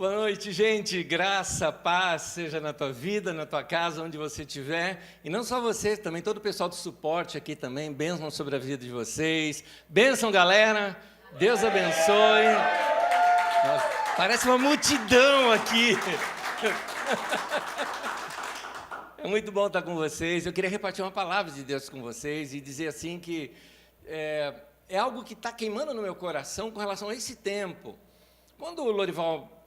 Boa noite, gente. Graça, paz, seja na tua vida, na tua casa, onde você estiver. E não só você, também todo o pessoal do suporte aqui também. Bênção sobre a vida de vocês. Bênção, galera. Deus abençoe. Nossa, parece uma multidão aqui. É muito bom estar com vocês. Eu queria repartir uma palavra de Deus com vocês e dizer assim que é algo que está queimando no meu coração com relação a esse tempo. Quando o Lorival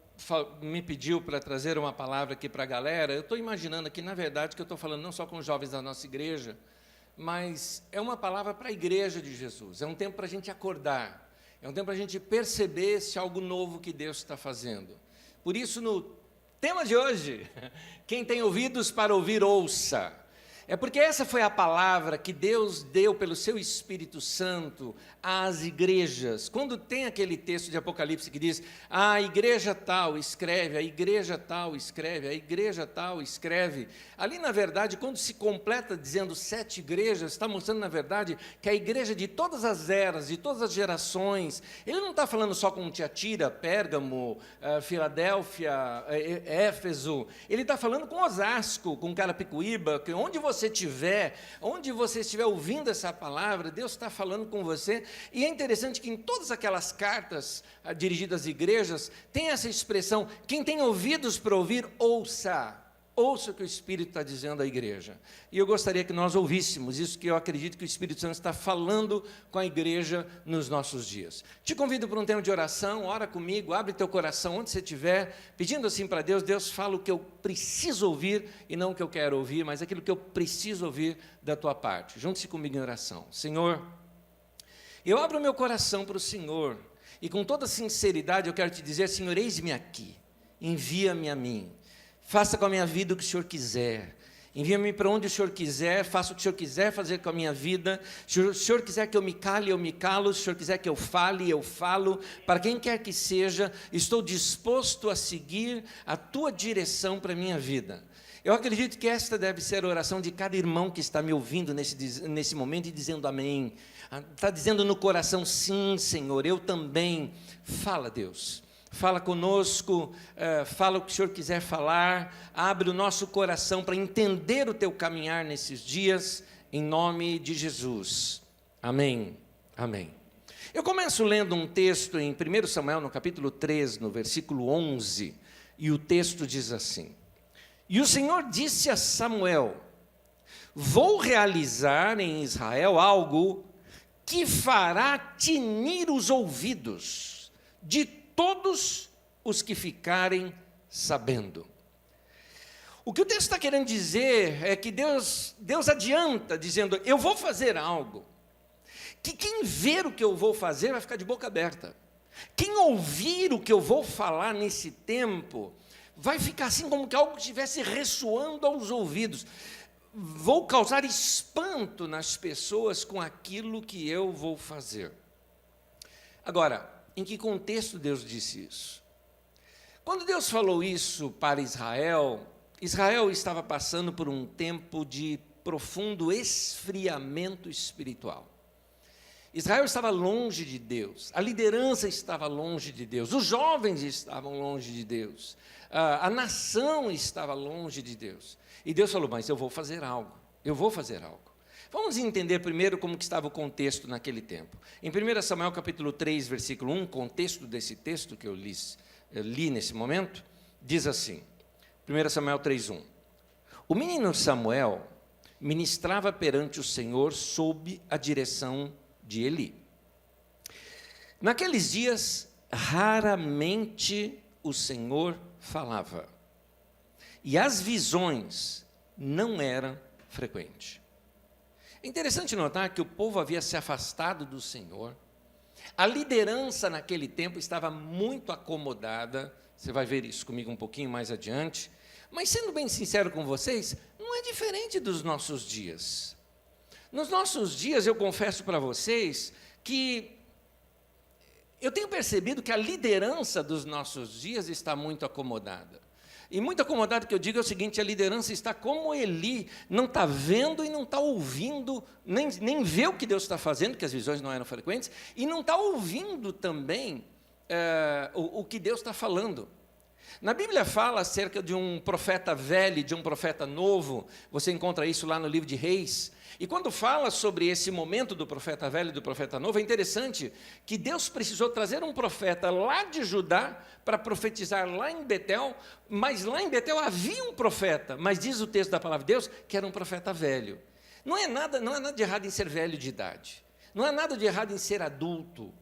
me pediu para trazer uma palavra aqui para a galera, eu estou imaginando aqui, na verdade, que eu estou falando não só com os jovens da nossa igreja, mas é uma palavra para a igreja de Jesus. É um tempo para a gente acordar, é um tempo para a gente perceber se algo novo que Deus está fazendo. Por isso, no tema de hoje, quem tem ouvidos para ouvir, ouça. É porque essa foi a palavra que Deus deu pelo seu Espírito Santo às igrejas. Quando tem aquele texto de Apocalipse que diz, a igreja tal escreve, a igreja tal escreve, a igreja tal escreve. Ali, na verdade, quando se completa dizendo 7 igrejas, está mostrando, na verdade, que a igreja de todas as eras, de todas as gerações, ele não está falando só com Tiatira, Pérgamo, Filadélfia, Éfeso, ele está falando com Osasco, com Carapicuíba, que onde você estiver ouvindo essa palavra, Deus está falando com você. E é interessante que em todas aquelas cartas dirigidas às igrejas, tem essa expressão, quem tem ouvidos para ouvir, ouça. Ouça o que o Espírito está dizendo à igreja. E eu gostaria que nós ouvíssemos isso que eu acredito que o Espírito Santo está falando com a igreja nos nossos dias. Te convido para um tempo de oração, ora comigo, abre teu coração onde você estiver, pedindo assim para Deus, Deus fala o que eu preciso ouvir e não o que eu quero ouvir, mas aquilo que eu preciso ouvir da tua parte. Junte-se comigo em oração. Senhor, eu abro o meu coração para o Senhor e com toda sinceridade eu quero te dizer, Senhor, eis-me aqui, envia-me a mim. Faça com a minha vida o que o Senhor quiser. Envia-me para onde o Senhor quiser, faça o que o Senhor quiser fazer com a minha vida. Se o Senhor quiser que eu me cale, eu me calo. Se o Senhor quiser que eu falo. Para quem quer que seja, estou disposto a seguir a tua direção para a minha vida. Eu acredito que esta deve ser a oração de cada irmão que está me ouvindo nesse momento e dizendo amém. Está dizendo no coração, sim, Senhor, eu também. Fala, Deus. Fala conosco, fala o que o Senhor quiser falar, abre o nosso coração para entender o teu caminhar nesses dias, em nome de Jesus. Amém. Amém. Eu começo lendo um texto em 1 Samuel, no capítulo 3, no versículo 11, e o texto diz assim, e o Senhor disse a Samuel, vou realizar em Israel algo que fará tinir os ouvidos de todos os que ficarem sabendo. O que o texto está querendo dizer é que Deus adianta, dizendo, eu vou fazer algo, que quem ver o que eu vou fazer vai ficar de boca aberta. Quem ouvir o que eu vou falar nesse tempo, vai ficar assim como que algo estivesse ressoando aos ouvidos. Vou causar espanto nas pessoas com aquilo que eu vou fazer. Agora, em que contexto Deus disse isso? Quando Deus falou isso para Israel, Israel estava passando por um tempo de profundo esfriamento espiritual. Israel estava longe de Deus, a liderança estava longe de Deus, os jovens estavam longe de Deus, a nação estava longe de Deus. E Deus falou, mas eu vou fazer algo, eu vou fazer algo. Vamos entender primeiro como que estava o contexto naquele tempo. Em 1 Samuel capítulo 3, versículo 1, contexto desse texto que eu li nesse momento, diz assim, 1 Samuel 3, 1. O menino Samuel ministrava perante o Senhor sob a direção de Eli. Naqueles dias, raramente o Senhor falava, e as visões não eram frequentes. É interessante notar que o povo havia se afastado do Senhor, a liderança naquele tempo estava muito acomodada, você vai ver isso comigo um pouquinho mais adiante, mas sendo bem sincero com vocês, não é diferente dos nossos dias. Nos nossos dias, eu confesso para vocês que eu tenho percebido que a liderança dos nossos dias está muito acomodada. E muito acomodado que eu digo é o seguinte, a liderança está como Eli, não está vendo e não está ouvindo, nem vê o que Deus está fazendo, que as visões não eram frequentes, e não está ouvindo também o que Deus está falando. Na Bíblia fala acerca de um profeta velho e de um profeta novo, você encontra isso lá no livro de Reis, e quando fala sobre esse momento do profeta velho e do profeta novo, é interessante que Deus precisou trazer um profeta lá de Judá para profetizar lá em Betel, mas lá em Betel havia um profeta, mas diz o texto da palavra de Deus que era um profeta velho. Não é nada de errado em ser velho de idade, não há nada de errado em ser adulto,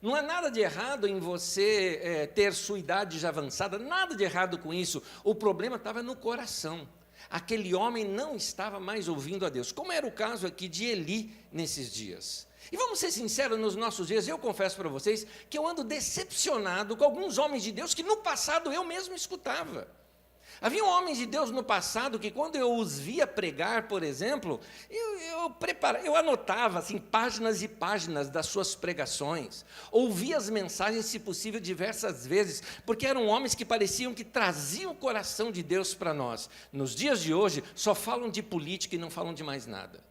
não há nada de errado em você ter sua idade já avançada, nada de errado com isso. O problema estava no coração. Aquele homem não estava mais ouvindo a Deus, como era o caso aqui de Eli nesses dias. E vamos ser sinceros, nos nossos dias, eu confesso para vocês que eu ando decepcionado com alguns homens de Deus que no passado eu mesmo escutava. Havia homens de Deus no passado que, quando eu os via pregar, por exemplo, eu anotava assim, páginas e páginas das suas pregações, ouvia as mensagens, se possível, diversas vezes, porque eram homens que pareciam que traziam o coração de Deus para nós. Nos dias de hoje, só falam de política e não falam de mais nada.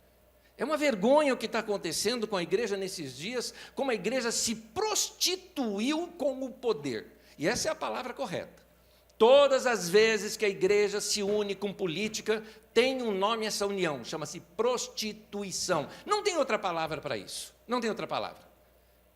É uma vergonha o que está acontecendo com a igreja nesses dias, como a igreja se prostituiu com o poder. E essa é a palavra correta. Todas as vezes que a igreja se une com política, tem um nome essa união, chama-se prostituição. Não tem outra palavra para isso, não tem outra palavra.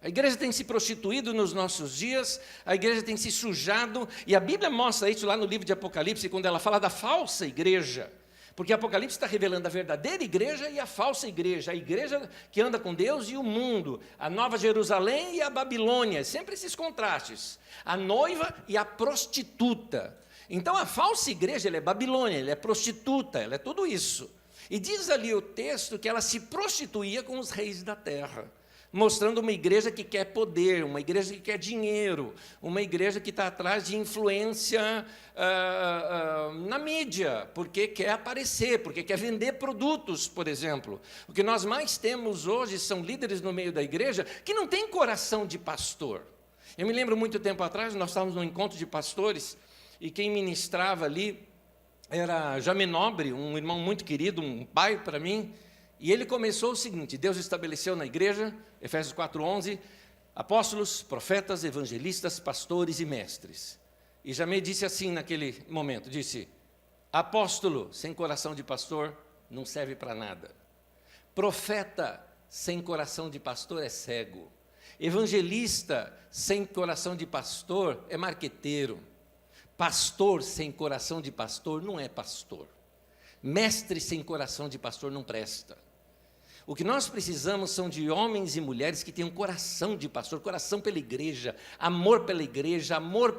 A igreja tem se prostituído nos nossos dias, a igreja tem se sujado, e a Bíblia mostra isso lá no livro de Apocalipse, quando ela fala da falsa igreja. Porque Apocalipse está revelando a verdadeira igreja e a falsa igreja, a igreja que anda com Deus e o mundo, a Nova Jerusalém e a Babilônia, sempre esses contrastes, a noiva e a prostituta. Então a falsa igreja, ela é Babilônia, ela é prostituta, ela é tudo isso. E diz ali o texto que ela se prostituía com os reis da terra, mostrando uma igreja que quer poder, uma igreja que quer dinheiro, uma igreja que está atrás de influência na mídia, porque quer aparecer, porque quer vender produtos, por exemplo. O que nós mais temos hoje são líderes no meio da igreja que não têm coração de pastor. Eu me lembro muito tempo atrás, nós estávamos num encontro de pastores, e quem ministrava ali era Jamé Nobre, um irmão muito querido, um pai para mim. E ele começou o seguinte: Deus estabeleceu na igreja, Efésios 4:11, apóstolos, profetas, evangelistas, pastores e mestres. E Jamé disse assim naquele momento, disse: apóstolo sem coração de pastor não serve para nada. Profeta sem coração de pastor é cego. Evangelista sem coração de pastor é marqueteiro. Pastor sem coração de pastor não é pastor. Mestre sem coração de pastor não presta. O que nós precisamos são de homens e mulheres que tenham coração de pastor, coração pela igreja, amor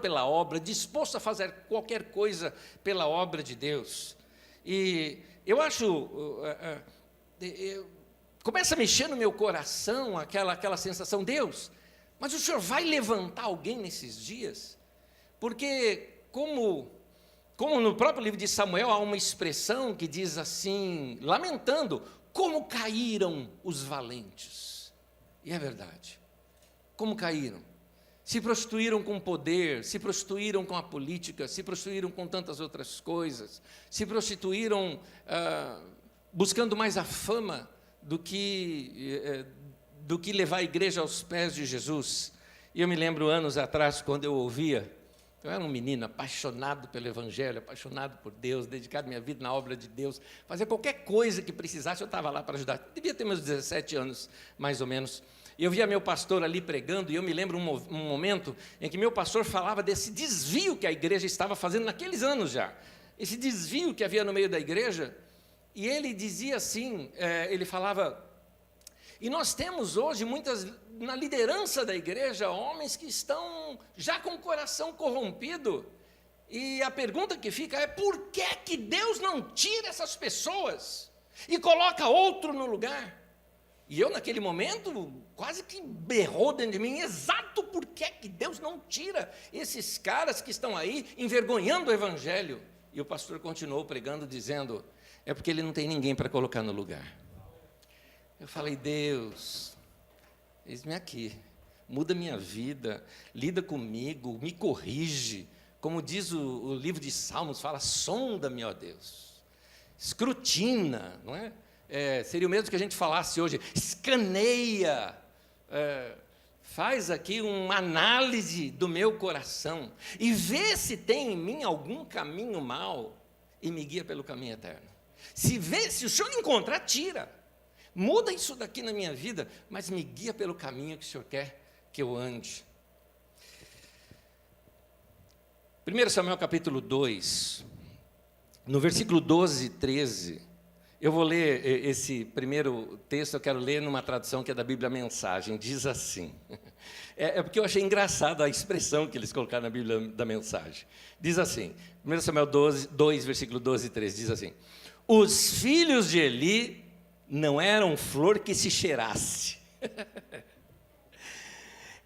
pela obra, disposto a fazer qualquer coisa pela obra de Deus. E eu acho, começa a mexer no meu coração aquela sensação: Deus, mas o Senhor vai levantar alguém nesses dias? Porque como no próprio livro de Samuel há uma expressão que diz assim, lamentando, como caíram os valentes. E é verdade. Como caíram? Se prostituíram com o poder, se prostituíram com a política, se prostituíram com tantas outras coisas, se prostituíram buscando mais a fama do que levar a igreja aos pés de Jesus. E eu me lembro anos atrás, quando eu ouvia, eu era um menino apaixonado pelo Evangelho, apaixonado por Deus, dedicado minha vida na obra de Deus, fazer qualquer coisa que precisasse, eu estava lá para ajudar. Devia ter meus 17 anos, mais ou menos. E eu via meu pastor ali pregando, e eu me lembro um momento em que meu pastor falava desse desvio que a igreja estava fazendo naqueles anos já. Esse desvio que havia no meio da igreja, e ele dizia assim, ele falava: e nós temos hoje na liderança da igreja, homens que estão já com o coração corrompido. E a pergunta que fica é: por que Deus não tira essas pessoas e coloca outro no lugar? E eu, naquele momento, quase que berrou dentro de mim: exato, por que Deus não tira esses caras que estão aí envergonhando o Evangelho? E o pastor continuou pregando, dizendo: é porque ele não tem ninguém para colocar no lugar. Eu falei: Deus, eis-me aqui, muda minha vida, lida comigo, me corrige. Como diz o livro de Salmos, fala: sonda-me, ó Deus, escrutina, não é? Seria o mesmo que a gente falasse hoje: escaneia, faz aqui uma análise do meu coração e vê se tem em mim algum caminho mau e me guia pelo caminho eterno. Se o Senhor encontrar, tira. Muda isso daqui na minha vida, mas me guia pelo caminho que o Senhor quer que eu ande. 1 Samuel capítulo 2, no versículo 12 e 13, eu vou ler esse primeiro texto, eu quero ler numa tradução que é da Bíblia Mensagem, diz assim, porque eu achei engraçado a expressão que eles colocaram na Bíblia da Mensagem. Diz assim, 1 Samuel 2, versículo 12 e 13, diz assim: os filhos de Eli não eram flor que se cheirasse.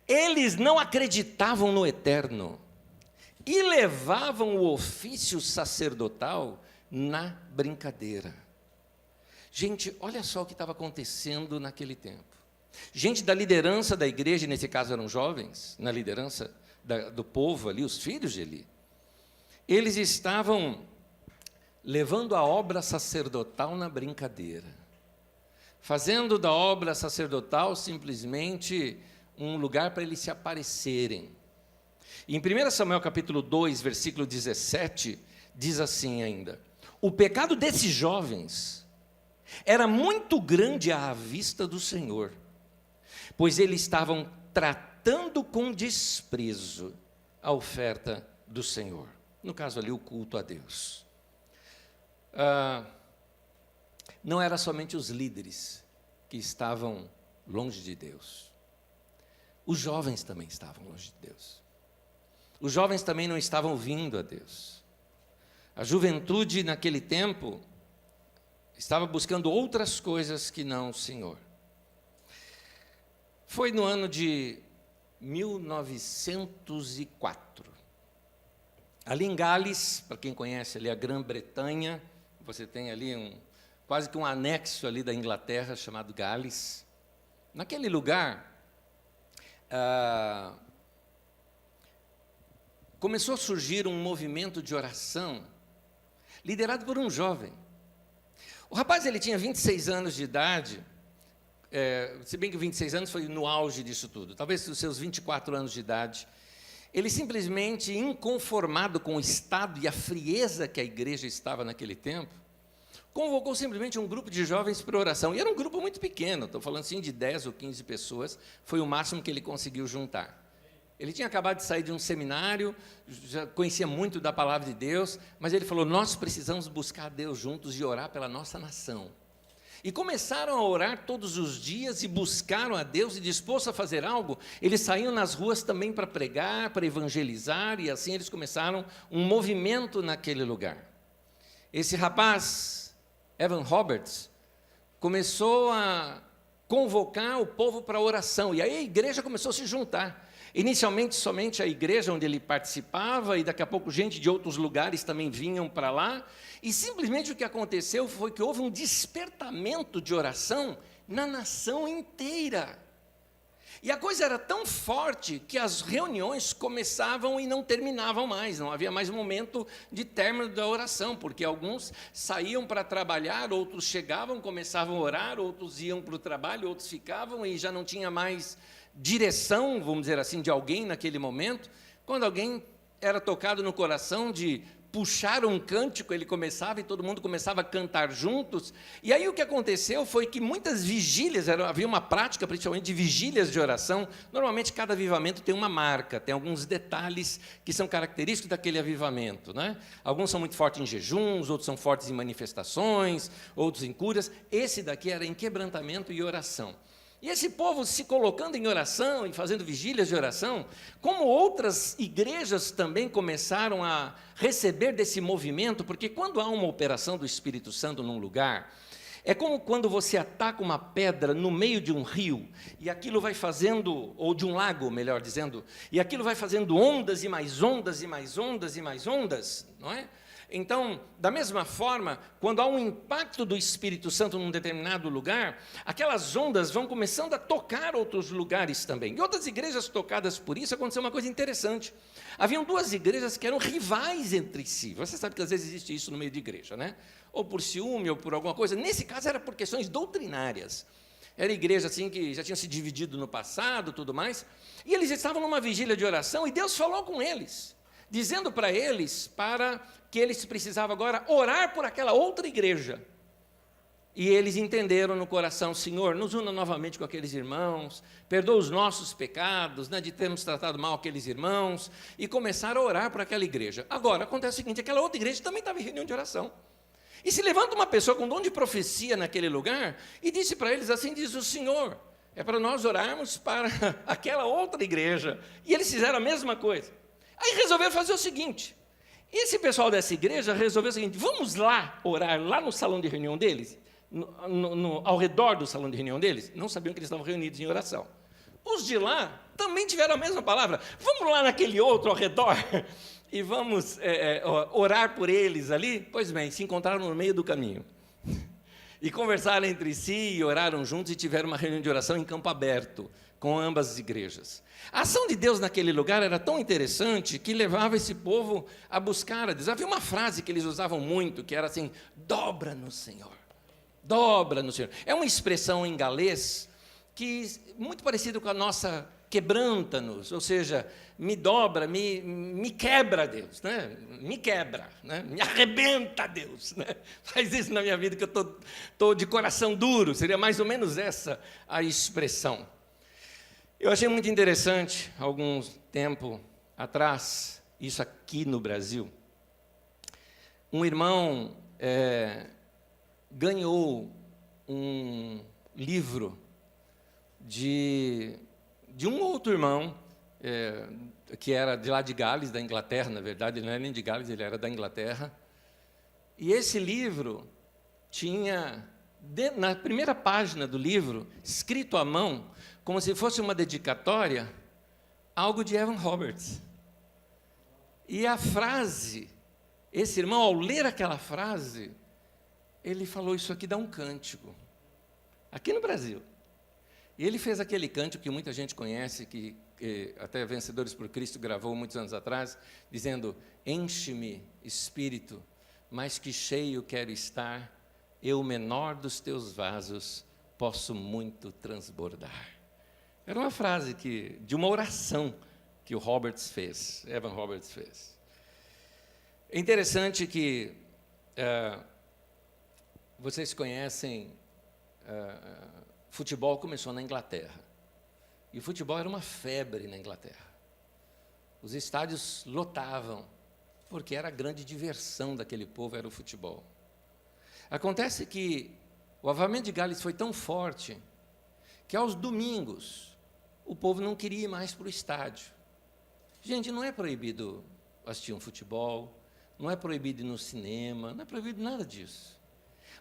Eles não acreditavam no eterno e levavam o ofício sacerdotal na brincadeira. Gente, olha só o que estava acontecendo naquele tempo. Gente da liderança da igreja, nesse caso eram jovens, na liderança do povo ali, os filhos de Eli. Eles estavam levando a obra sacerdotal na brincadeira, fazendo da obra sacerdotal simplesmente um lugar para eles se aparecerem. Em 1 Samuel capítulo 2, versículo 17, diz assim ainda: o pecado desses jovens era muito grande à vista do Senhor, pois eles estavam tratando com desprezo a oferta do Senhor. No caso ali, o culto a Deus. Não era somente os líderes que estavam longe de Deus. Os jovens também estavam longe de Deus. Os jovens também não estavam ouvindo a Deus. A juventude naquele tempo estava buscando outras coisas que não o Senhor. Foi no ano de 1904. Ali em Gales, para quem conhece ali a Grã-Bretanha, você tem ali quase que um anexo ali da Inglaterra chamado Gales. Naquele lugar, começou a surgir um movimento de oração liderado por um jovem. O rapaz ele tinha 26 anos de idade, se bem que 26 anos foi no auge disso tudo, talvez os seus 24 anos de idade. Ele simplesmente, inconformado com o estado e a frieza que a igreja estava naquele tempo, convocou simplesmente um grupo de jovens para oração. E era um grupo muito pequeno, estou falando assim de 10 ou 15 pessoas, foi o máximo que ele conseguiu juntar. Ele tinha acabado de sair de um seminário, já conhecia muito da palavra de Deus, mas ele falou: nós precisamos buscar a Deus juntos e orar pela nossa nação. E começaram a orar todos os dias e buscaram a Deus, e dispostos a fazer algo, eles saíam nas ruas também para pregar, para evangelizar, e assim eles começaram um movimento naquele lugar. Esse rapaz, Evan Roberts, começou a convocar o povo para a oração, e aí a igreja começou a se juntar. Inicialmente, somente a igreja onde ele participava, e daqui a pouco gente de outros lugares também vinham para lá, e simplesmente o que aconteceu foi que houve um despertamento de oração na nação inteira. E a coisa era tão forte que as reuniões começavam e não terminavam mais, não havia mais momento de término da oração, porque alguns saíam para trabalhar, outros chegavam, começavam a orar, outros iam para o trabalho, outros ficavam e já não tinha mais direção, vamos dizer assim, de alguém naquele momento. Quando alguém era tocado no coração de puxar um cântico, ele começava e todo mundo começava a cantar juntos. E aí o que aconteceu foi que muitas vigílias, havia uma prática principalmente de vigílias de oração. Normalmente cada avivamento tem uma marca, tem alguns detalhes que são característicos daquele avivamento, né? Alguns são muito fortes em jejuns, outros são fortes em manifestações, outros em curas. Esse daqui era em quebrantamento e oração. E esse povo se colocando em oração e fazendo vigílias de oração, como outras igrejas também começaram a receber desse movimento, porque quando há uma operação do Espírito Santo num lugar, é como quando você ataca uma pedra no meio de um rio, e aquilo vai fazendo, ou de um lago, melhor dizendo, e aquilo vai fazendo ondas e mais ondas e mais ondas e mais ondas, não é? Então, da mesma forma, quando há um impacto do Espírito Santo num determinado lugar, aquelas ondas vão começando a tocar outros lugares também. Em outras igrejas tocadas por isso, aconteceu uma coisa interessante. Haviam duas igrejas que eram rivais entre si. Você sabe que às vezes existe isso no meio de igreja, né? Ou por ciúme, ou por alguma coisa. Nesse caso era por questões doutrinárias. Era igreja assim que já tinha se dividido no passado, tudo mais. E eles estavam numa vigília de oração e Deus falou com eles, dizendo para eles que eles precisavam agora orar por aquela outra igreja. E eles entenderam no coração: Senhor, nos una novamente com aqueles irmãos, perdoa os nossos pecados, né, de termos tratado mal aqueles irmãos, e começaram a orar por aquela igreja. Agora, acontece o seguinte: aquela outra igreja também estava em reunião de oração. E se levanta uma pessoa com dom de profecia naquele lugar, e disse para eles assim, diz o Senhor, é para nós orarmos para aquela outra igreja. E eles fizeram a mesma coisa. Aí resolveram fazer o seguinte: esse pessoal dessa igreja resolveu o seguinte: vamos lá orar, lá no salão de reunião deles, ao redor do salão de reunião deles. Não sabiam que eles estavam reunidos em oração. Os de lá também tiveram a mesma palavra: vamos lá naquele outro ao redor e vamos orar por eles ali. Pois bem, se encontraram no meio do caminho e conversaram entre si e oraram juntos e tiveram uma reunião de oração em campo aberto com ambas as igrejas. A ação de Deus naquele lugar era tão interessante que levava esse povo a buscar a Deus. Havia uma frase que eles usavam muito, que era assim: dobra-nos, Senhor. Dobra no Senhor. É uma expressão em galês que muito parecida com a nossa quebranta-nos, ou seja, me dobra, me quebra, Deus, né? Me quebra, né? Me arrebenta, Deus, né? Faz isso na minha vida que eu estou de coração duro. Seria mais ou menos essa a expressão. Eu achei muito interessante, algum tempo atrás, isso aqui no Brasil, um irmão ganhou um livro de um outro irmão, que era de lá de Gales, da Inglaterra, na verdade, ele não era nem de Gales, ele era da Inglaterra. E esse livro tinha, na primeira página do livro, escrito à mão, como se fosse uma dedicatória, algo de Evan Roberts. E a frase, esse irmão, ao ler aquela frase, ele falou: isso aqui dá um cântico, aqui no Brasil. E ele fez aquele cântico que muita gente conhece, que até Vencedores por Cristo gravou muitos anos atrás, dizendo: enche-me, Espírito, mas que cheio quero estar, eu, menor dos teus vasos, posso muito transbordar. Era uma frase de uma oração que o Roberts fez, Evan Roberts fez. É interessante que vocês conhecem, futebol começou na Inglaterra. E o futebol era uma febre na Inglaterra. Os estádios lotavam, porque era a grande diversão daquele povo, era o futebol. Acontece que o avivamento de Gales foi tão forte, que aos domingos, o povo não queria ir mais para o estádio. Gente, não é proibido assistir um futebol, não é proibido ir no cinema, não é proibido nada disso.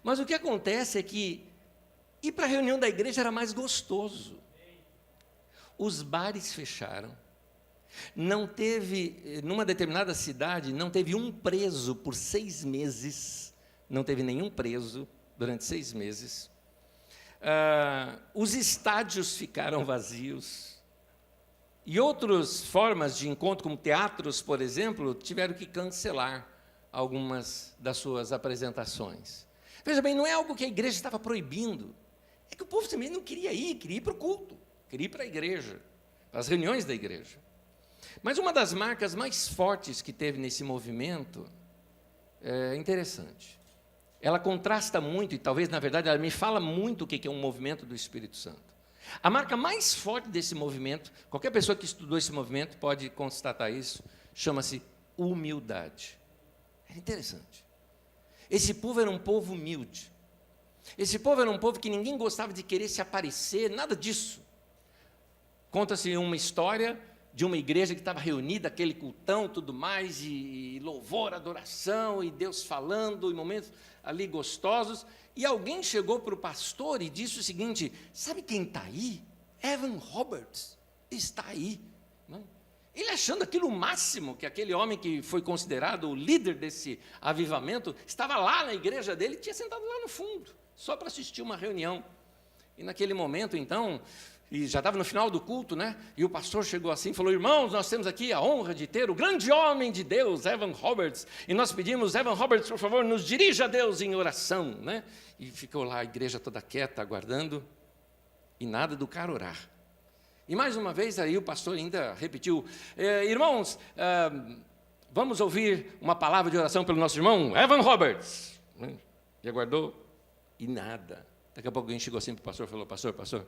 Mas o que acontece é que ir para a reunião da igreja era mais gostoso. Os bares fecharam. Não teve, numa determinada cidade, não teve um preso por 6 meses. Não teve nenhum preso durante 6 meses. Os estádios ficaram vazios. E outras formas de encontro, como teatros, por exemplo, tiveram que cancelar algumas das suas apresentações. Veja bem, não é algo que a igreja estava proibindo. É que o povo também não queria ir para o culto, queria ir para a igreja, para as reuniões da igreja. Mas uma das marcas mais fortes que teve nesse movimento é interessante. Ela contrasta muito, e talvez, na verdade, ela me fala muito o que é um movimento do Espírito Santo. A marca mais forte desse movimento, qualquer pessoa que estudou esse movimento pode constatar isso, chama-se humildade. É interessante. Esse povo era um povo humilde. Esse povo era um povo que ninguém gostava de querer se aparecer, nada disso. Conta-se uma história de uma igreja que estava reunida, aquele cultão, tudo mais, e louvor, adoração, e Deus falando, e momentos ali gostosos, e alguém chegou para o pastor e disse o seguinte: sabe quem está aí? Evan Roberts está aí. Não? Ele achando aquilo o máximo, que aquele homem que foi considerado o líder desse avivamento, estava lá na igreja dele, tinha sentado lá no fundo, só para assistir uma reunião. E naquele momento, então, e já estava no final do culto, né? E o pastor chegou assim e falou: irmãos, nós temos aqui a honra de ter o grande homem de Deus, Evan Roberts, e nós pedimos: Evan Roberts, por favor, nos dirija a Deus em oração, né? E ficou lá a igreja toda quieta, aguardando. E nada do cara orar. E mais uma vez aí o pastor ainda repetiu, irmãos, vamos ouvir uma palavra de oração pelo nosso irmão Evan Roberts. E aguardou, e nada. Daqui a pouco alguém chegou assim para o pastor e falou, pastor,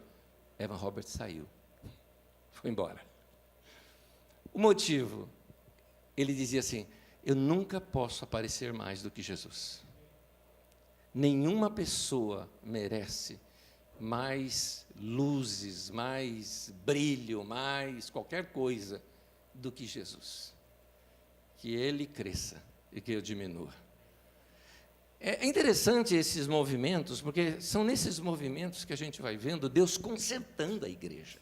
Evan Roberts saiu. Foi embora. O motivo, ele dizia assim, eu nunca posso aparecer mais do que Jesus. Nenhuma pessoa merece mais luzes, mais brilho, mais qualquer coisa do que Jesus. Que Ele cresça e que eu diminua. É interessante esses movimentos, porque são nesses movimentos que a gente vai vendo Deus consertando a igreja.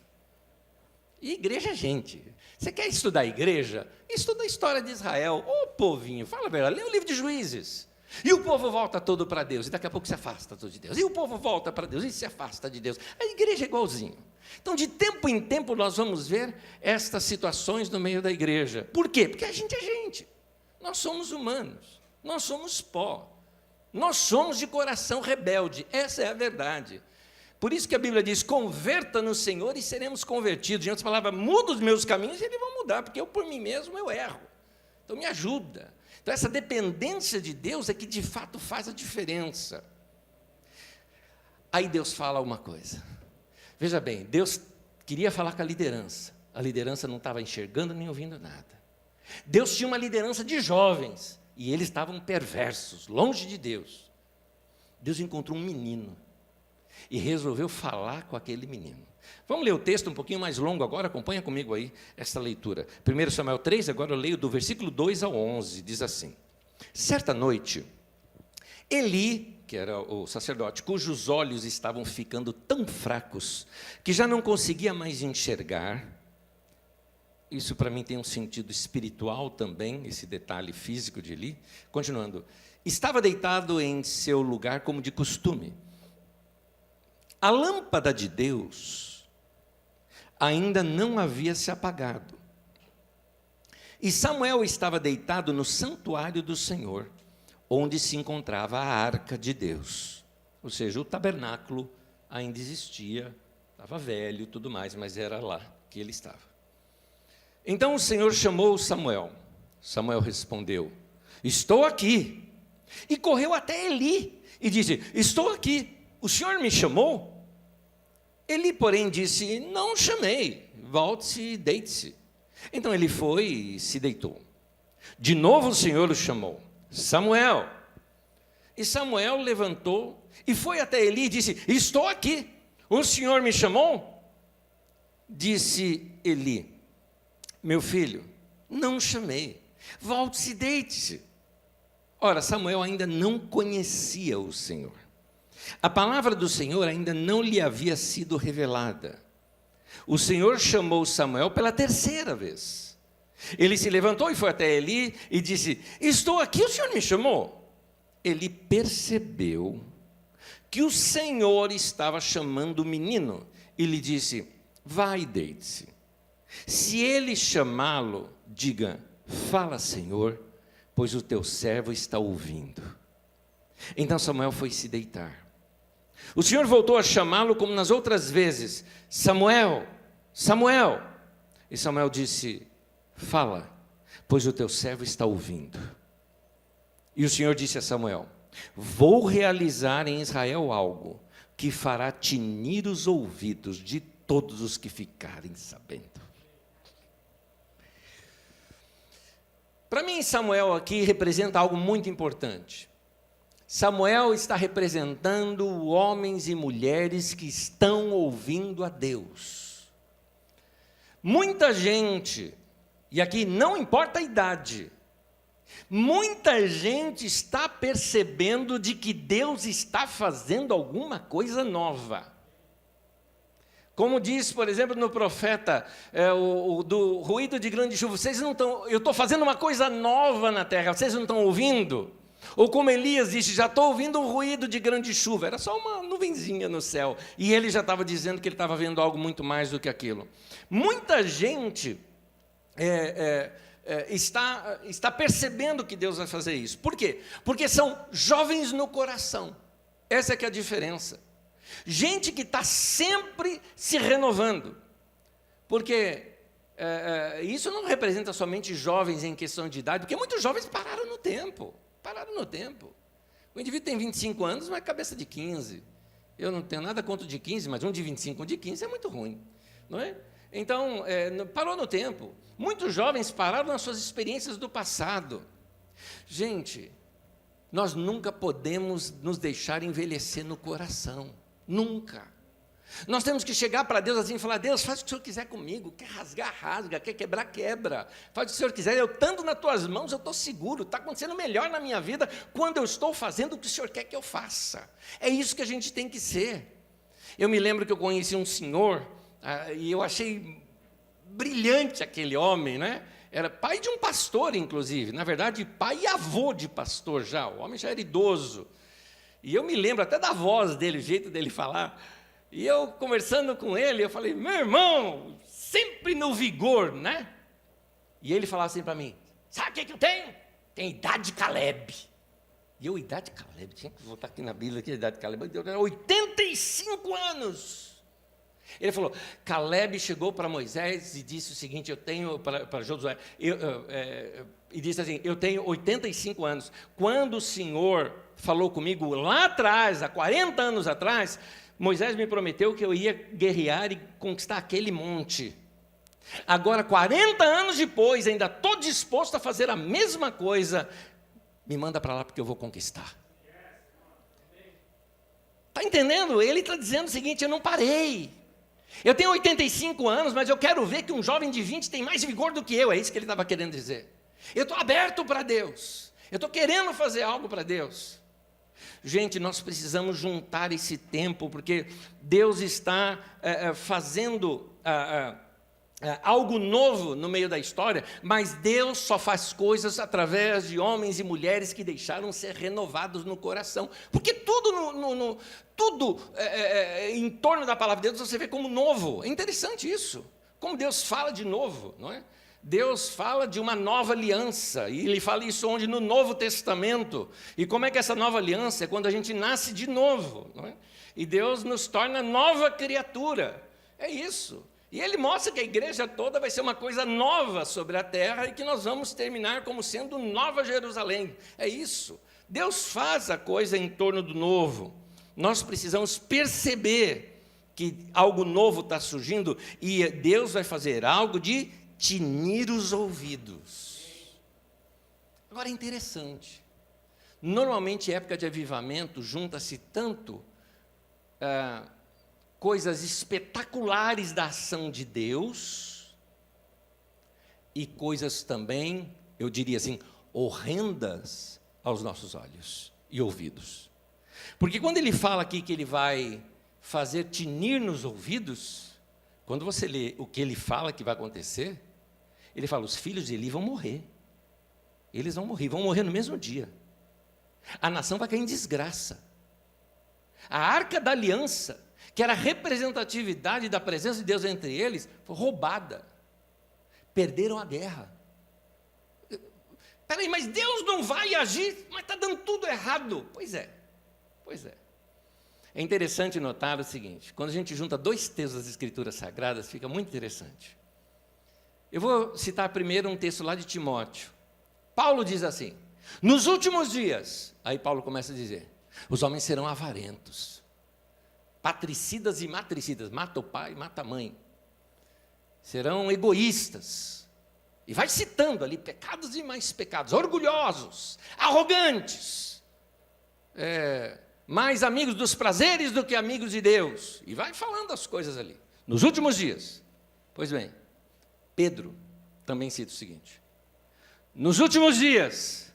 E igreja é gente. Você quer estudar a igreja? Estuda a história de Israel. Ô povinho, fala a verdade, lê o livro de Juízes. E o povo volta todo para Deus, e daqui a pouco se afasta todo de Deus. E o povo volta para Deus, e se afasta de Deus. A igreja é igualzinho. Então, de tempo em tempo, nós vamos ver estas situações no meio da igreja. Por quê? Porque a gente é gente. Nós somos humanos. Nós somos pó. Nós somos de coração rebelde. Essa é a verdade. Por isso que a Bíblia diz, converta no Senhor e seremos convertidos. Em outras palavras, muda os meus caminhos e Ele vai mudar, porque eu, por mim mesmo, eu erro. Então, me ajuda. Então, essa dependência de Deus é que, de fato, faz a diferença. Aí Deus fala uma coisa. Veja bem, Deus queria falar com a liderança não estava enxergando nem ouvindo nada. Deus tinha uma liderança de jovens, e eles estavam perversos, longe de Deus. Deus encontrou um menino, e resolveu falar com aquele menino. Vamos ler o texto um pouquinho mais longo agora, acompanha comigo aí essa leitura. 1 Samuel 3, agora eu leio do versículo 2 ao 11, diz assim. Certa noite, Eli, que era o sacerdote, cujos olhos estavam ficando tão fracos, que já não conseguia mais enxergar, isso para mim tem um sentido espiritual também, esse detalhe físico de Eli, continuando, estava deitado em seu lugar como de costume. A lâmpada de Deus ainda não havia se apagado. E Samuel estava deitado no santuário do Senhor, onde se encontrava a arca de Deus. Ou seja, o tabernáculo ainda existia, estava velho e tudo mais, mas era lá que ele estava. Então o Senhor chamou Samuel. Samuel respondeu, estou aqui. E correu até Eli e disse, estou aqui, o Senhor me chamou? Eli, porém, disse, não chamei, volte-se e deite-se. Então ele foi e se deitou. De novo o Senhor o chamou, Samuel. E Samuel levantou e foi até Eli e disse, estou aqui, o Senhor me chamou? Disse Eli, meu filho, não chamei, volte-se e deite-se. Ora, Samuel ainda não conhecia o Senhor. A palavra do Senhor ainda não lhe havia sido revelada. O Senhor chamou Samuel pela terceira vez. Ele se levantou e foi até Eli e disse, estou aqui, o Senhor me chamou? Eli percebeu que o Senhor estava chamando o menino e lhe disse, vai e deite-se. Se ele chamá-lo, diga, fala, Senhor, pois o teu servo está ouvindo. Então Samuel foi se deitar. O Senhor voltou a chamá-lo como nas outras vezes, Samuel, Samuel. E Samuel disse, fala, pois o teu servo está ouvindo. E o Senhor disse a Samuel, vou realizar em Israel algo que fará tinir os ouvidos de todos os que ficarem sabendo. Para mim, Samuel aqui representa algo muito importante. Samuel está representando homens e mulheres que estão ouvindo a Deus. Muita gente, e aqui não importa a idade, muita gente está percebendo de que Deus está fazendo alguma coisa nova. Como diz, por exemplo, no profeta, do ruído de grande chuva, vocês não estão, eu estou fazendo uma coisa nova na terra, vocês não estão ouvindo? Ou como Elias disse, já estou ouvindo um ruído de grande chuva, era só uma nuvenzinha no céu, e ele já estava dizendo que ele estava vendo algo muito mais do que aquilo. Muita gente está percebendo que Deus vai fazer isso. Por quê? Porque são jovens no coração, essa é que é a diferença. Gente que está sempre se renovando. Porque isso não representa somente jovens em questão de idade, porque muitos jovens pararam no tempo. O indivíduo tem 25 anos, mas cabeça de 15. Eu não tenho nada contra o de 15, mas um de 25, um de 15 é muito ruim, não é? Então, parou no tempo. Muitos jovens pararam nas suas experiências do passado. Gente, nós nunca podemos nos deixar envelhecer no coração. Nunca. Nós temos que chegar para Deus assim e falar: Deus, faz o que o Senhor quiser comigo. Quer rasgar, rasga. Quer quebrar, quebra. Faz o que o Senhor quiser. Eu estando nas tuas mãos, eu estou seguro. Está acontecendo melhor na minha vida quando eu estou fazendo o que o Senhor quer que eu faça. É isso que a gente tem que ser. Eu me lembro que eu conheci um senhor, e eu achei brilhante aquele homem, né? Era pai de um pastor, inclusive. Na verdade, pai e avô de pastor já. O homem já era idoso. E eu me lembro até da voz dele, o jeito dele falar. E eu, conversando com ele, eu falei: meu irmão, sempre no vigor, né? E ele falava assim para mim: sabe o que eu tenho? Tenho idade de Caleb. E eu, idade de Caleb? Tinha que voltar aqui na Bíblia, que idade de Caleb? Eu tinha 85 anos. Ele falou: Caleb chegou para Moisés e disse o seguinte, eu tenho, para Josué, e disse assim: eu tenho 85 anos. Quando o Senhor falou comigo lá atrás, há 40 anos atrás, Moisés me prometeu que eu ia guerrear e conquistar aquele monte. Agora, 40 anos depois, ainda estou disposto a fazer a mesma coisa. Me manda para lá porque eu vou conquistar. Está entendendo? Ele está dizendo o seguinte: eu não parei. Eu tenho 85 anos, mas eu quero ver que um jovem de 20 tem mais vigor do que eu. É isso que ele estava querendo dizer. Eu estou aberto para Deus. Eu estou querendo fazer algo para Deus. Gente, nós precisamos juntar esse tempo, porque Deus está fazendo algo novo no meio da história, mas Deus só faz coisas através de homens e mulheres que deixaram ser renovados no coração, porque tudo, tudo em torno da palavra de Deus você vê como novo. É interessante isso, como Deus fala de novo, não é? Deus fala de uma nova aliança, e Ele fala isso onde? No Novo Testamento. E como é que essa nova aliança? É quando a gente nasce de novo, não é? E Deus nos torna nova criatura, é isso. E Ele mostra que a igreja toda vai ser uma coisa nova sobre a terra, e que nós vamos terminar como sendo Nova Jerusalém, é isso. Deus faz a coisa em torno do novo. Nós precisamos perceber que algo novo está surgindo, e Deus vai fazer algo de tinir os ouvidos. Agora é interessante, normalmente época de avivamento junta-se tanto coisas espetaculares da ação de Deus e coisas também, eu diria assim, horrendas aos nossos olhos e ouvidos. Porque quando ele fala aqui que ele vai fazer tinir nos ouvidos, quando você lê o que ele fala que vai acontecer, ele fala: os filhos de Eli vão morrer. Eles vão morrer no mesmo dia. A nação vai cair em desgraça. A arca da aliança, que era a representatividade da presença de Deus entre eles, foi roubada. Perderam a guerra. Peraí, mas Deus não vai agir? Mas está dando tudo errado. Pois é. É interessante notar o seguinte: quando a gente junta dois textos das Escrituras Sagradas, fica muito interessante. Eu vou citar primeiro um texto lá de Timóteo. Paulo diz assim: nos últimos dias, aí Paulo começa a dizer, os homens serão avarentos, patricidas e matricidas, mata o pai, mata a mãe, serão egoístas, e vai citando ali pecados e mais pecados, orgulhosos, arrogantes, mais amigos dos prazeres do que amigos de Deus, e vai falando as coisas ali, nos últimos dias. Pois bem, Pedro também cita o seguinte: nos últimos dias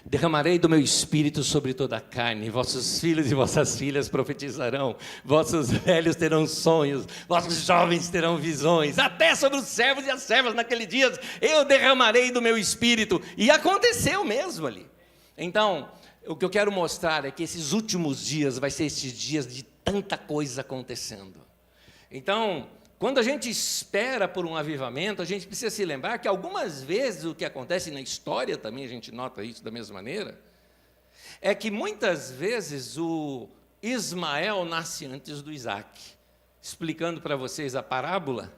derramarei do meu espírito sobre toda a carne, vossos filhos e vossas filhas profetizarão, vossos velhos terão sonhos, vossos jovens terão visões, até sobre os servos e as servas naquele dia eu derramarei do meu espírito. E aconteceu mesmo ali. Então, o que eu quero mostrar é que esses últimos dias vai ser esses dias de tanta coisa acontecendo. Então, quando a gente espera por um avivamento, a gente precisa se lembrar que algumas vezes o que acontece na história, também a gente nota isso da mesma maneira, é que muitas vezes Ismael nasce antes do Isaac. Explicando para vocês a parábola,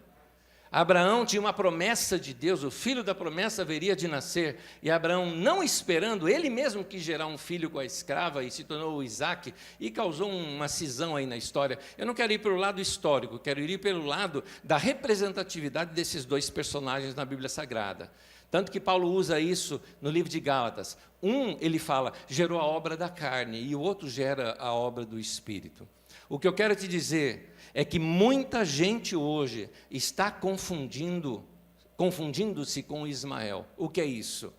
Abraão tinha uma promessa de Deus, o filho da promessa haveria de nascer, e Abraão, não esperando, ele mesmo quis gerar um filho com a escrava, e se tornou o Isaac, e causou uma cisão aí na história. Eu não quero ir pelo lado histórico, quero ir pelo lado da representatividade desses dois personagens na Bíblia Sagrada. Tanto que Paulo usa isso no livro de Gálatas. Um, ele fala, gerou a obra da carne, e o outro gera a obra do Espírito. O que eu quero te dizer é que muita gente hoje está confundindo-se com Ismael. O que é isso?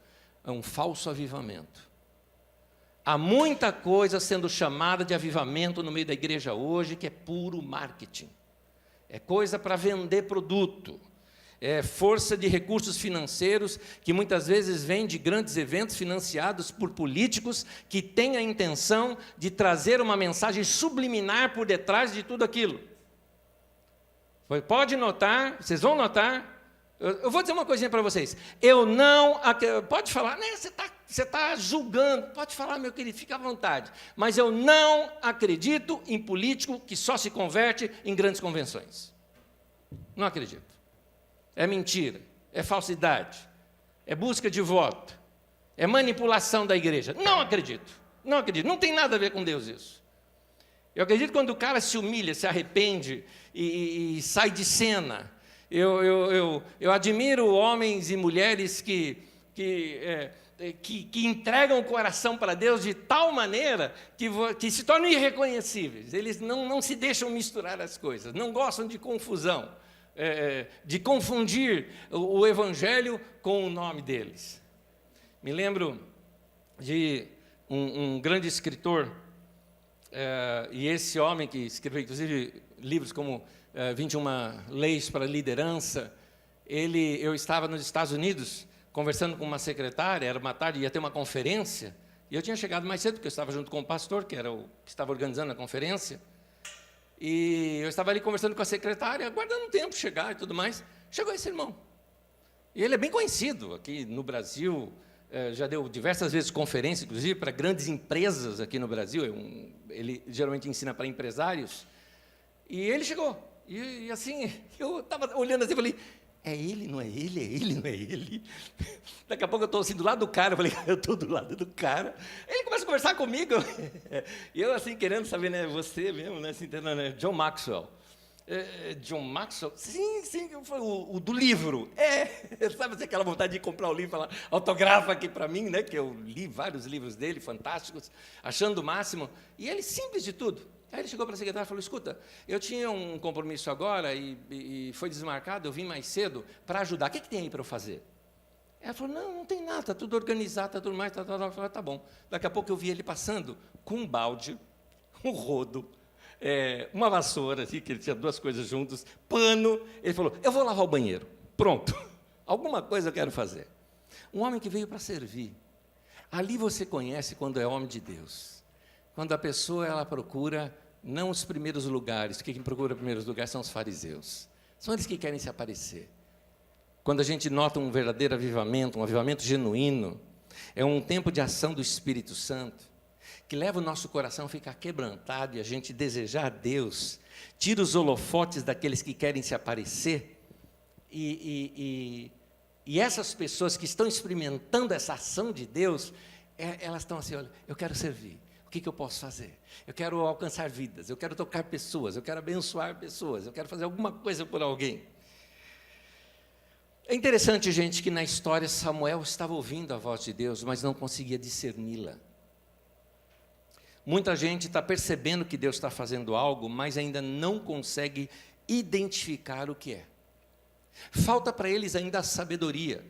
É um falso avivamento. Há muita coisa sendo chamada de avivamento no meio da igreja hoje, que é puro marketing. É coisa para vender produto. É força de recursos financeiros que muitas vezes vem de grandes eventos financiados por políticos que têm a intenção de trazer uma mensagem subliminar por detrás de tudo aquilo. Pode notar, vocês vão notar, eu vou dizer uma coisinha para vocês, pode falar, né, você tá julgando, pode falar, meu querido, fica à vontade, mas eu não acredito em político que só se converte em grandes convenções. Não acredito. É mentira, é falsidade, é busca de voto, é manipulação da igreja. Não acredito, não tem nada a ver com Deus isso. Eu acredito quando o cara se humilha, se arrepende e sai de cena. Eu admiro homens e mulheres que entregam o coração para Deus de tal maneira que se tornam irreconhecíveis. Eles não se deixam misturar as coisas, não gostam de confusão. De confundir o Evangelho com o nome deles. Me lembro de um grande escritor, e esse homem que escreveu, inclusive, livros como 21 Leis para a Liderança. Eu estava nos Estados Unidos, conversando com uma secretária, era uma tarde, ia ter uma conferência, e eu tinha chegado mais cedo, porque eu estava junto com o pastor, que era o que estava organizando a conferência. E eu estava ali conversando com a secretária, aguardando um tempo chegar e tudo mais. Chegou esse irmão. E ele é bem conhecido aqui no Brasil, já deu diversas vezes conferência, inclusive, para grandes empresas aqui no Brasil. Ele geralmente ensina para empresários. E ele chegou. E assim, eu estava olhando assim e falei, é ele, não é ele? É ele, não é ele? Daqui a pouco eu estou assim do lado do cara, eu falei, eu estou do lado do cara. Ele começa a conversar comigo, e eu assim querendo saber, né, você mesmo, né, assim, né, John Maxwell. John Maxwell? Sim, foi o do livro. Sabe assim, aquela vontade de comprar o livro e falar, autografa aqui para mim, né, que eu li vários livros dele, fantásticos, achando o máximo. E ele simples de tudo. Aí ele chegou para a secretária e falou, escuta, eu tinha um compromisso agora e foi desmarcado, eu vim mais cedo para ajudar. O que tem aí para eu fazer? Ela falou, não tem nada, está tudo organizado, está tudo mais, tá. Eu falei, tá bom. Daqui a pouco eu vi ele passando com um balde, um rodo, uma vassoura, assim, que ele tinha duas coisas juntas, pano. Ele falou, eu vou lavar o banheiro. Pronto, alguma coisa eu quero fazer. Um homem que veio para servir. Ali você conhece quando é homem de Deus. Quando a pessoa ela procura não os primeiros lugares, quem procura os primeiros lugares são os fariseus. São eles que querem se aparecer. Quando a gente nota um verdadeiro avivamento, um avivamento genuíno, é um tempo de ação do Espírito Santo, que leva o nosso coração a ficar quebrantado e a gente desejar a Deus, tira os holofotes daqueles que querem se aparecer, e essas pessoas que estão experimentando essa ação de Deus, elas estão assim, olha, eu quero servir. O que eu posso fazer? Eu quero alcançar vidas, eu quero tocar pessoas, eu quero abençoar pessoas, eu quero fazer alguma coisa por alguém. É interessante, gente, que na história Samuel estava ouvindo a voz de Deus, mas não conseguia discerni-la. Muita gente está percebendo que Deus está fazendo algo, mas ainda não consegue identificar o que é. Falta para eles ainda a sabedoria,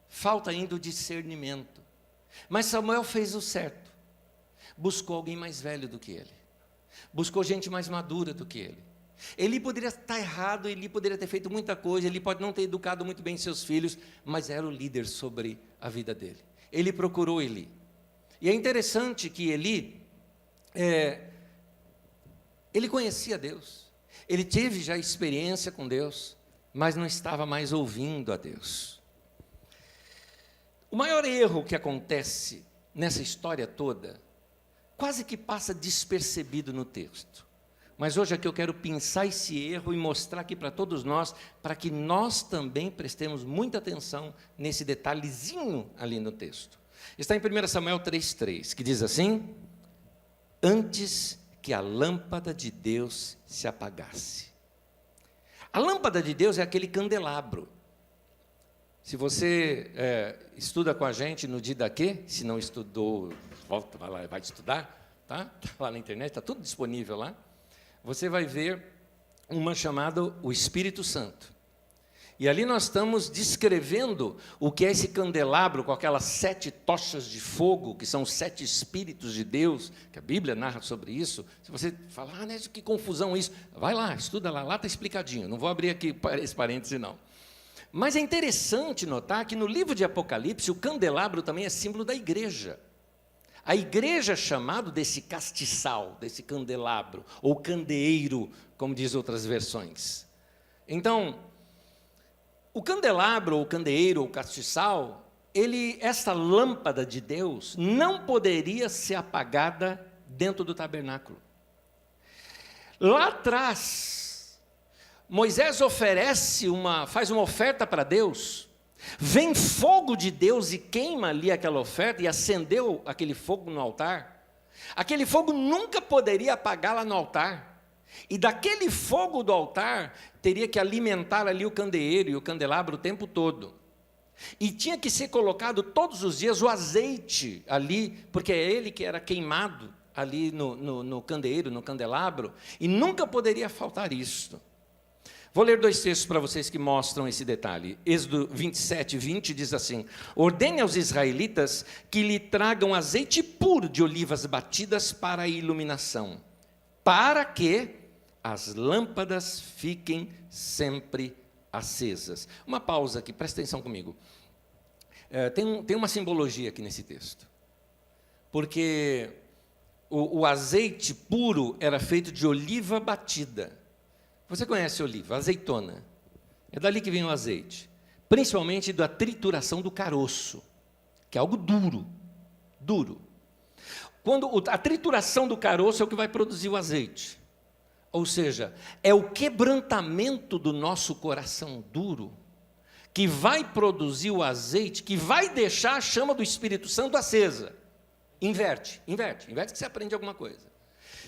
falta ainda o discernimento. Mas Samuel fez o certo. Buscou alguém mais velho do que ele. Buscou gente mais madura do que ele. Ele poderia estar errado, ele poderia ter feito muita coisa, ele pode não ter educado muito bem seus filhos, mas era o líder sobre a vida dele. Ele procurou Eli. E é interessante que Eli, ele conhecia Deus. Ele teve já experiência com Deus, mas não estava mais ouvindo a Deus. O maior erro que acontece nessa história toda, quase que passa despercebido no texto. Mas hoje aqui eu quero pensar esse erro e mostrar aqui para todos nós, para que nós também prestemos muita atenção nesse detalhezinho ali no texto. Está em 1 Samuel 3,3, que diz assim: antes que a lâmpada de Deus se apagasse. A lâmpada de Deus é aquele candelabro. Se você estuda com a gente no Didaquê, se não estudou, volta, vai lá, vai estudar, tá? Está lá na internet, está tudo disponível lá. Você vai ver uma chamada o Espírito Santo. E ali nós estamos descrevendo o que é esse candelabro com aquelas 7 tochas de fogo, que são os 7 Espíritos de Deus, que a Bíblia narra sobre isso. Se você falar, né, que confusão isso, vai lá, estuda lá está explicadinho. Não vou abrir aqui esse parêntese, não. Mas é interessante notar que no livro de Apocalipse, o candelabro também é símbolo da igreja. A igreja é chamada desse castiçal, desse candelabro, ou candeeiro, como diz outras versões. Então, o candelabro, ou candeeiro, ou castiçal, essa lâmpada de Deus não poderia ser apagada dentro do tabernáculo. Lá atrás, Moisés faz uma oferta para Deus. Vem fogo de Deus e queima ali aquela oferta e acendeu aquele fogo no altar. Aquele fogo nunca poderia apagar lá no altar. E daquele fogo do altar teria que alimentar ali o candeeiro e o candelabro o tempo todo. E tinha que ser colocado todos os dias o azeite ali, porque é ele que era queimado ali no candeeiro, no candelabro, e nunca poderia faltar isso. Vou ler 2 textos para vocês que mostram esse detalhe. Êxodo 27:20 diz assim: ordene aos israelitas que lhe tragam azeite puro de olivas batidas para a iluminação, para que as lâmpadas fiquem sempre acesas. Uma pausa aqui, presta atenção comigo. Tem uma simbologia aqui nesse texto. Porque o azeite puro era feito de oliva batida. Você conhece oliva, azeitona. É dali que vem o azeite. Principalmente da trituração do caroço, que é algo duro. Duro. A trituração do caroço é o que vai produzir o azeite. Ou seja, é o quebrantamento do nosso coração duro que vai produzir o azeite, que vai deixar a chama do Espírito Santo acesa. Inverte que você aprende alguma coisa.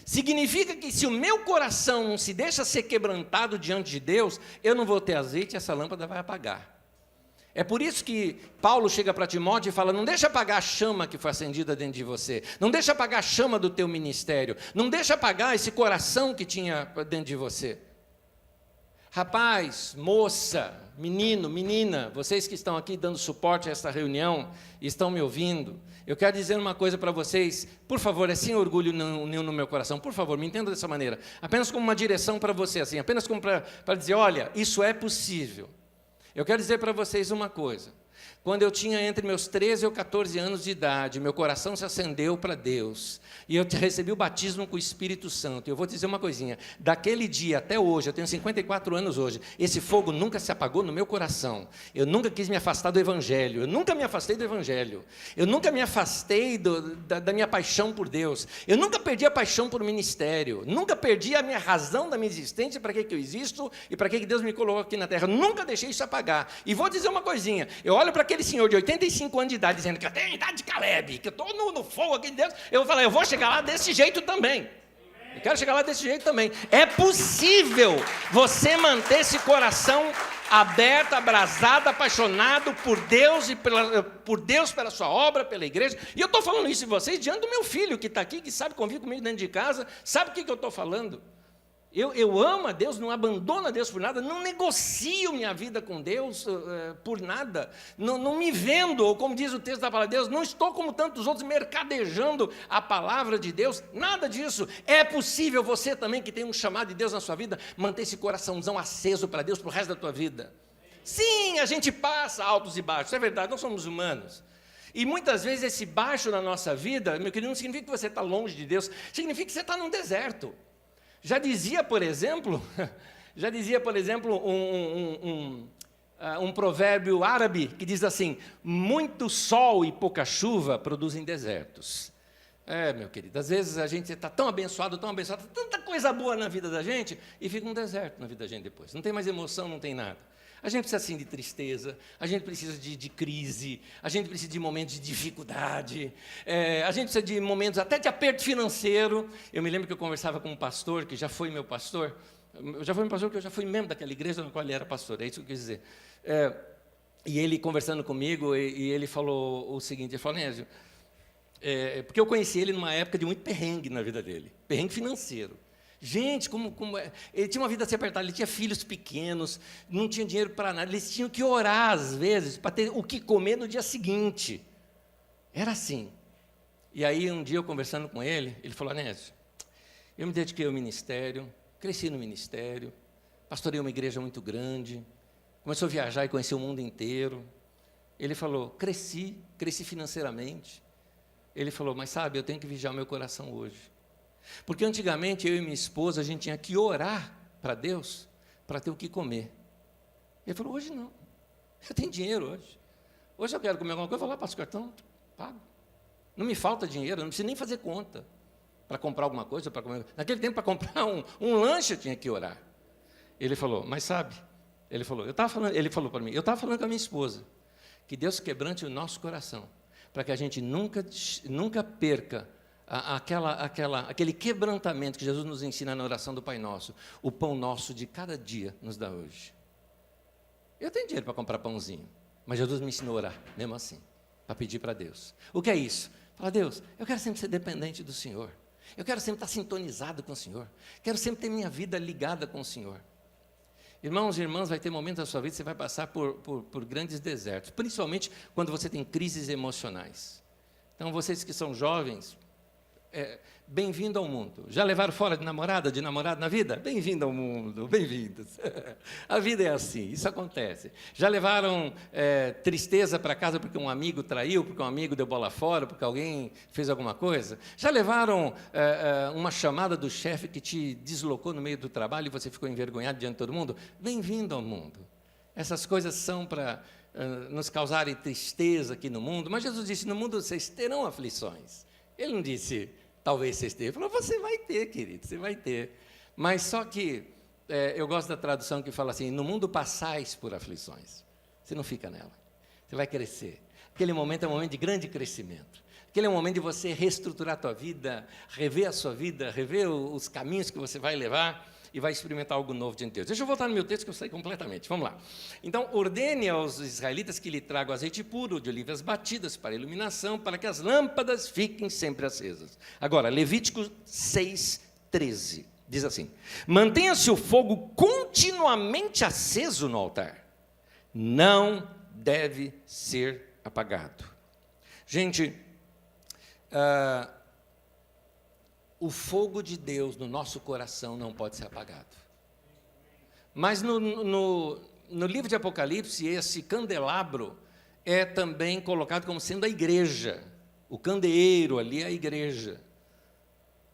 Significa que se o meu coração não se deixa ser quebrantado diante de Deus, eu não vou ter azeite e essa lâmpada vai apagar. É por isso que Paulo chega para Timóteo e fala: não deixa apagar a chama que foi acendida dentro de você, não deixa apagar a chama do teu ministério, não deixa apagar esse coração que tinha dentro de você. Rapaz, moça, menino, menina, vocês que estão aqui dando suporte a esta reunião e estão me ouvindo, eu quero dizer uma coisa para vocês, por favor, é sem orgulho nenhum no meu coração, por favor, me entenda dessa maneira, apenas como uma direção para você, assim, apenas como para dizer, olha, isso é possível. Eu quero dizer para vocês uma coisa. Quando eu tinha entre meus 13 ou 14 anos de idade, meu coração se acendeu para Deus, e eu recebi o batismo com o Espírito Santo. Eu vou te dizer uma coisinha, daquele dia até hoje, eu tenho 54 anos hoje, esse fogo nunca se apagou no meu coração. Eu nunca quis me afastar do Evangelho, eu nunca me afastei do Evangelho, eu nunca me afastei da minha paixão por Deus, eu nunca perdi a paixão por ministério, nunca perdi a minha razão da minha existência, para que eu existo e para que Deus me colocou aqui na terra, eu nunca deixei isso apagar. E vou dizer uma coisinha, eu olho para aquele senhor de 85 anos de idade, dizendo que eu tenho a idade de Caleb, que eu estou no fogo aqui de Deus, eu vou falar, eu vou chegar lá desse jeito também. Eu quero chegar lá desse jeito também. É possível você manter esse coração aberto, abrasado, apaixonado por Deus, por Deus, pela sua obra, pela igreja. E eu estou falando isso em vocês diante do meu filho que está aqui, que sabe conviver comigo dentro de casa, sabe o que eu estou falando. Eu amo a Deus, não abandono a Deus por nada, não negocio minha vida com Deus por nada, não me vendo, ou como diz o texto da palavra de Deus, não estou como tantos outros mercadejando a palavra de Deus, nada disso. É possível você também, que tem um chamado de Deus na sua vida, manter esse coraçãozão aceso para Deus para o resto da tua vida. Sim, a gente passa altos e baixos, é verdade, nós somos humanos. E muitas vezes esse baixo na nossa vida, meu querido, não significa que você está longe de Deus, significa que você está num deserto. Já dizia, por exemplo, um provérbio árabe que diz assim: muito sol e pouca chuva produzem desertos. Meu querido, às vezes a gente está tão abençoado, tanta coisa boa na vida da gente, e fica um deserto na vida da gente depois. Não tem mais emoção, não tem nada. A gente precisa, sim, de tristeza, a gente precisa de crise, a gente precisa de momentos de dificuldade, a gente precisa de momentos até de aperto financeiro. Eu me lembro que eu conversava com um pastor, que já foi meu pastor, porque eu já fui membro daquela igreja na qual ele era pastor, é isso que eu quis dizer. E ele conversando comigo, e ele falou o seguinte, ele falou, Nésio, porque eu conheci ele numa época de muito perrengue na vida dele, perrengue financeiro. Gente, ele tinha uma vida assim apertada, ele tinha filhos pequenos, não tinha dinheiro para nada, eles tinham que orar às vezes para ter o que comer no dia seguinte. Era assim. E aí um dia eu conversando com ele, ele falou, Anésio, eu me dediquei ao ministério, cresci no ministério, pastorei uma igreja muito grande, começou a viajar e conhecer o mundo inteiro. Ele falou, cresci financeiramente. Ele falou, mas sabe, eu tenho que vigiar o meu coração hoje. Porque antigamente eu e minha esposa, a gente tinha que orar para Deus para ter o que comer. Ele falou, hoje não, eu tenho dinheiro hoje. Hoje eu quero comer alguma coisa, eu vou lá, passo o cartão, pago. Não me falta dinheiro, eu não preciso nem fazer conta para comprar alguma coisa. Para comer. Naquele tempo, para comprar um lanche, eu tinha que orar. Ele falou, mas sabe, ele falou para mim, eu estava falando com a minha esposa, que Deus quebrante o nosso coração, para que a gente nunca perca aquele quebrantamento que Jesus nos ensina na oração do Pai Nosso. O pão nosso de cada dia nos dá hoje. Eu tenho dinheiro para comprar pãozinho, mas Jesus me ensinou a orar, mesmo assim, para pedir para Deus. O que é isso? Fala, Deus, eu quero sempre ser dependente do Senhor. Eu quero sempre estar sintonizado com o Senhor. Quero sempre ter minha vida ligada com o Senhor. Irmãos e irmãs, vai ter momentos da sua vida que você vai passar por grandes desertos, principalmente quando você tem crises emocionais. Então, vocês que são jovens, bem-vindo ao mundo. Já levaram fora de namorado na vida? Bem-vindo ao mundo, bem-vindos. A vida é assim, isso acontece. Já levaram tristeza para casa porque um amigo traiu, porque um amigo deu bola fora, porque alguém fez alguma coisa? Já levaram uma chamada do chefe que te deslocou no meio do trabalho e você ficou envergonhado diante de todo mundo? Bem-vindo ao mundo. Essas coisas são para nos causarem tristeza aqui no mundo, mas Jesus disse, no mundo vocês terão aflições. Ele não disse, talvez vocês tenham. Ele falou, você vai ter, querido, você vai ter. Mas só que eu gosto da tradução que fala assim, no mundo passais por aflições. Você não fica nela. Você vai crescer. Aquele momento é um momento de grande crescimento. Aquele é um momento de você reestruturar a tua vida, rever a sua vida, rever os caminhos que você vai levar e vai experimentar algo novo diante de Deus. Deixa eu voltar no meu texto que eu saí completamente. Vamos lá. Então, ordene aos israelitas que lhe tragam azeite puro de olivas batidas para iluminação, para que as lâmpadas fiquem sempre acesas. Agora, Levítico 6:13, diz assim, mantenha-se o fogo continuamente aceso no altar. Não deve ser apagado. Gente, o fogo de Deus no nosso coração não pode ser apagado. Mas no livro de Apocalipse, esse candelabro é também colocado como sendo a igreja. O candeeiro ali é a igreja.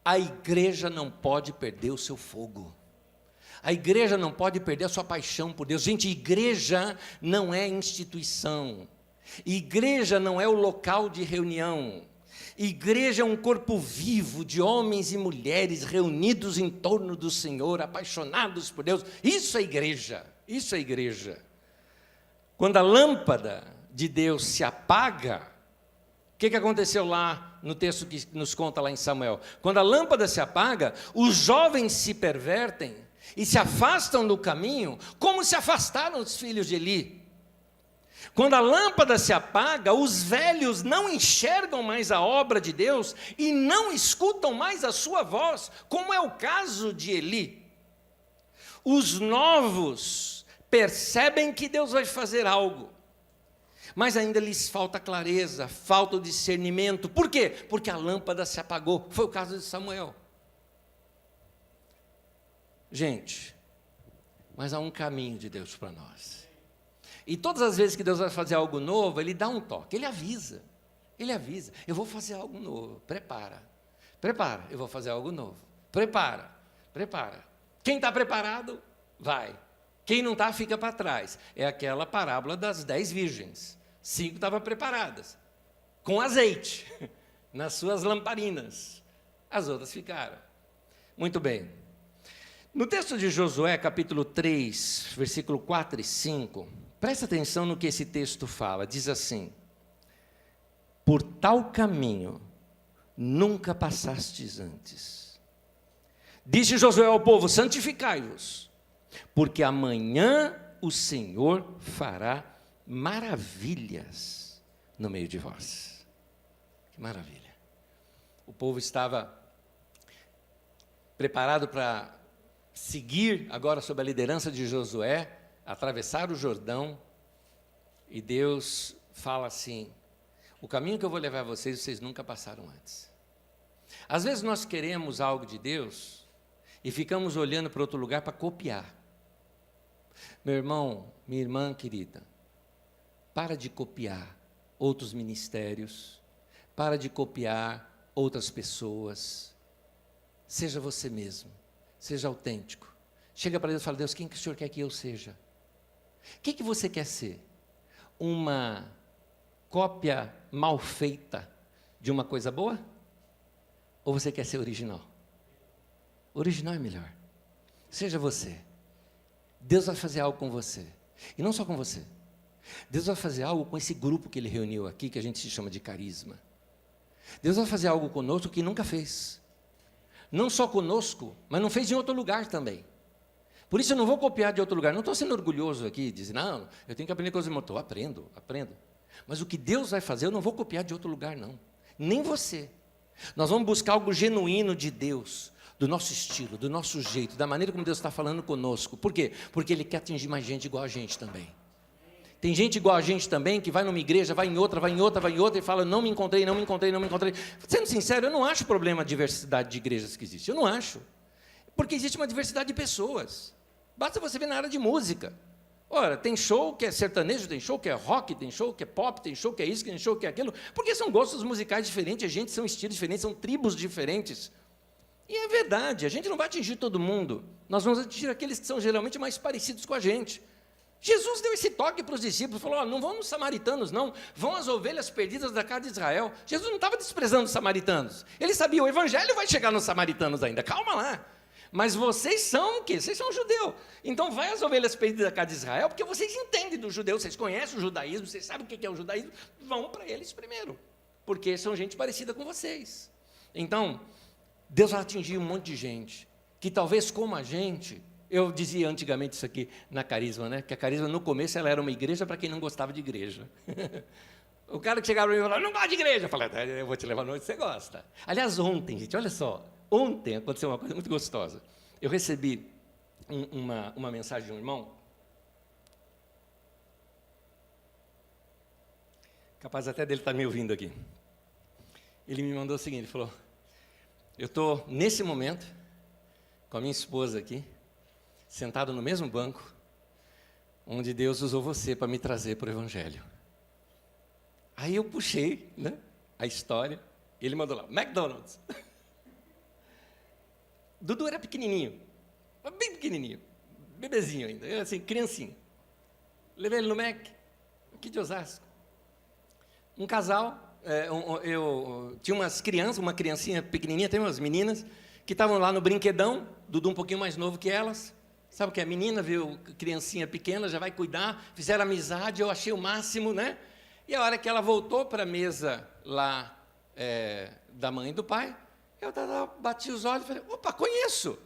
A igreja não pode perder o seu fogo. A igreja não pode perder a sua paixão por Deus. Gente, igreja não é instituição. Igreja não é o local de reunião. Igreja é um corpo vivo de homens e mulheres reunidos em torno do Senhor, apaixonados por Deus. Isso é igreja, isso é igreja. Quando a lâmpada de Deus se apaga, o que aconteceu lá no texto que nos conta lá em Samuel? Quando a lâmpada se apaga, os jovens se pervertem e se afastam do caminho, como se afastaram os filhos de Eli. Quando a lâmpada se apaga, os velhos não enxergam mais a obra de Deus e não escutam mais a sua voz, como é o caso de Eli. Os novos percebem que Deus vai fazer algo, mas ainda lhes falta clareza, falta o discernimento. Por quê? Porque a lâmpada se apagou. Foi o caso de Samuel. Gente, mas há um caminho de Deus para nós. E todas as vezes que Deus vai fazer algo novo, Ele dá um toque, Ele avisa. Ele avisa, eu vou fazer algo novo, prepara, eu vou fazer algo novo. Prepara. Quem está preparado, vai. Quem não está, fica para trás. É aquela parábola das 10 virgens. 5 estavam preparadas, com azeite. nas suas lamparinas. As outras ficaram. Muito bem. No texto de Josué, capítulo 3, versículo 4 e 5, presta atenção no que esse texto fala. Diz assim: por tal caminho nunca passastes antes. Disse Josué ao povo: santificai-vos, porque amanhã o Senhor fará maravilhas no meio de vós. Que maravilha. O povo estava preparado para seguir agora sob a liderança de Josué, atravessar o Jordão, e Deus fala assim: o caminho que eu vou levar vocês, vocês nunca passaram antes. Às vezes nós queremos algo de Deus e ficamos olhando para outro lugar para copiar. Meu irmão, minha irmã querida, para de copiar outros ministérios, para de copiar outras pessoas. Seja você mesmo, seja autêntico. Chega para Deus e fala: Deus, quem que o Senhor quer que eu seja? O que você quer ser? Uma cópia mal feita de uma coisa boa? Ou você quer ser original? Original é melhor. Seja você. Deus vai fazer algo com você. E não só com você. Deus vai fazer algo com esse grupo que Ele reuniu aqui, que a gente se chama de carisma. Deus vai fazer algo conosco que nunca fez. Não só conosco, mas não fez em outro lugar também. Por isso eu não vou copiar de outro lugar. Não estou sendo orgulhoso aqui, dizer, não, eu tenho que aprender coisas irmãos. Aprendo. Mas o que Deus vai fazer, eu não vou copiar de outro lugar, não. Nem você. Nós vamos buscar algo genuíno de Deus, do nosso estilo, do nosso jeito, da maneira como Deus está falando conosco. Por quê? Porque Ele quer atingir mais gente igual a gente também. Tem gente igual a gente também, que vai numa igreja, vai em outra, e fala: não me encontrei. Sendo sincero, eu não acho problema a diversidade de igrejas que existe. Eu não acho. Porque existe uma diversidade de pessoas. Basta você ver na área de música. Ora, tem show que é sertanejo, tem show que é rock, tem show que é pop, tem show que é isso, tem show que é aquilo. Porque são gostos musicais diferentes, a gente são estilos diferentes, são tribos diferentes. E é verdade, a gente não vai atingir todo mundo. Nós vamos atingir aqueles que são geralmente mais parecidos com a gente. Jesus deu esse toque para os discípulos, falou: não vão nos samaritanos não, vão às ovelhas perdidas da casa de Israel. Jesus não estava desprezando os samaritanos, ele sabia, o evangelho vai chegar nos samaritanos ainda, calma lá. Mas vocês são o quê? Vocês são judeu. Então vai às ovelhas perdidas da casa de Israel, porque vocês entendem do judeu, vocês conhecem o judaísmo, vocês sabem o que é o judaísmo, vão para eles primeiro, porque são gente parecida com vocês. Então, Deus vai atingir um monte de gente, que talvez como a gente. Eu dizia antigamente isso aqui na Carisma, né? Que a Carisma, no começo, ela era uma igreja para quem não gostava de igreja. O cara que chegava para mim e falava: não gosto de igreja. Eu falei: eu vou te levar noite, você gosta. Aliás, ontem, gente, olha só. Ontem aconteceu uma coisa muito gostosa. Eu recebi uma mensagem de um irmão. Capaz até dele estar me ouvindo aqui. Ele me mandou o seguinte, ele falou: eu estou, nesse momento, com a minha esposa aqui, sentado no mesmo banco, onde Deus usou você para me trazer para o Evangelho. Aí eu puxei, né, a história, e ele mandou lá: McDonald's. Dudu era pequenininho, bem pequenininho, bebezinho ainda, assim, criancinha. Levei ele no Mac, aqui de Osasco. Um casal, eu tinha umas crianças, uma criancinha pequenininha, tem umas meninas, que estavam lá no brinquedão, Dudu um pouquinho mais novo que elas. Sabe o que é? A menina viu criancinha pequena, já vai cuidar, fizeram amizade, eu achei o máximo, né? E a hora que ela voltou para a mesa lá da mãe e do pai, eu bati os olhos e falei: opa, conheço.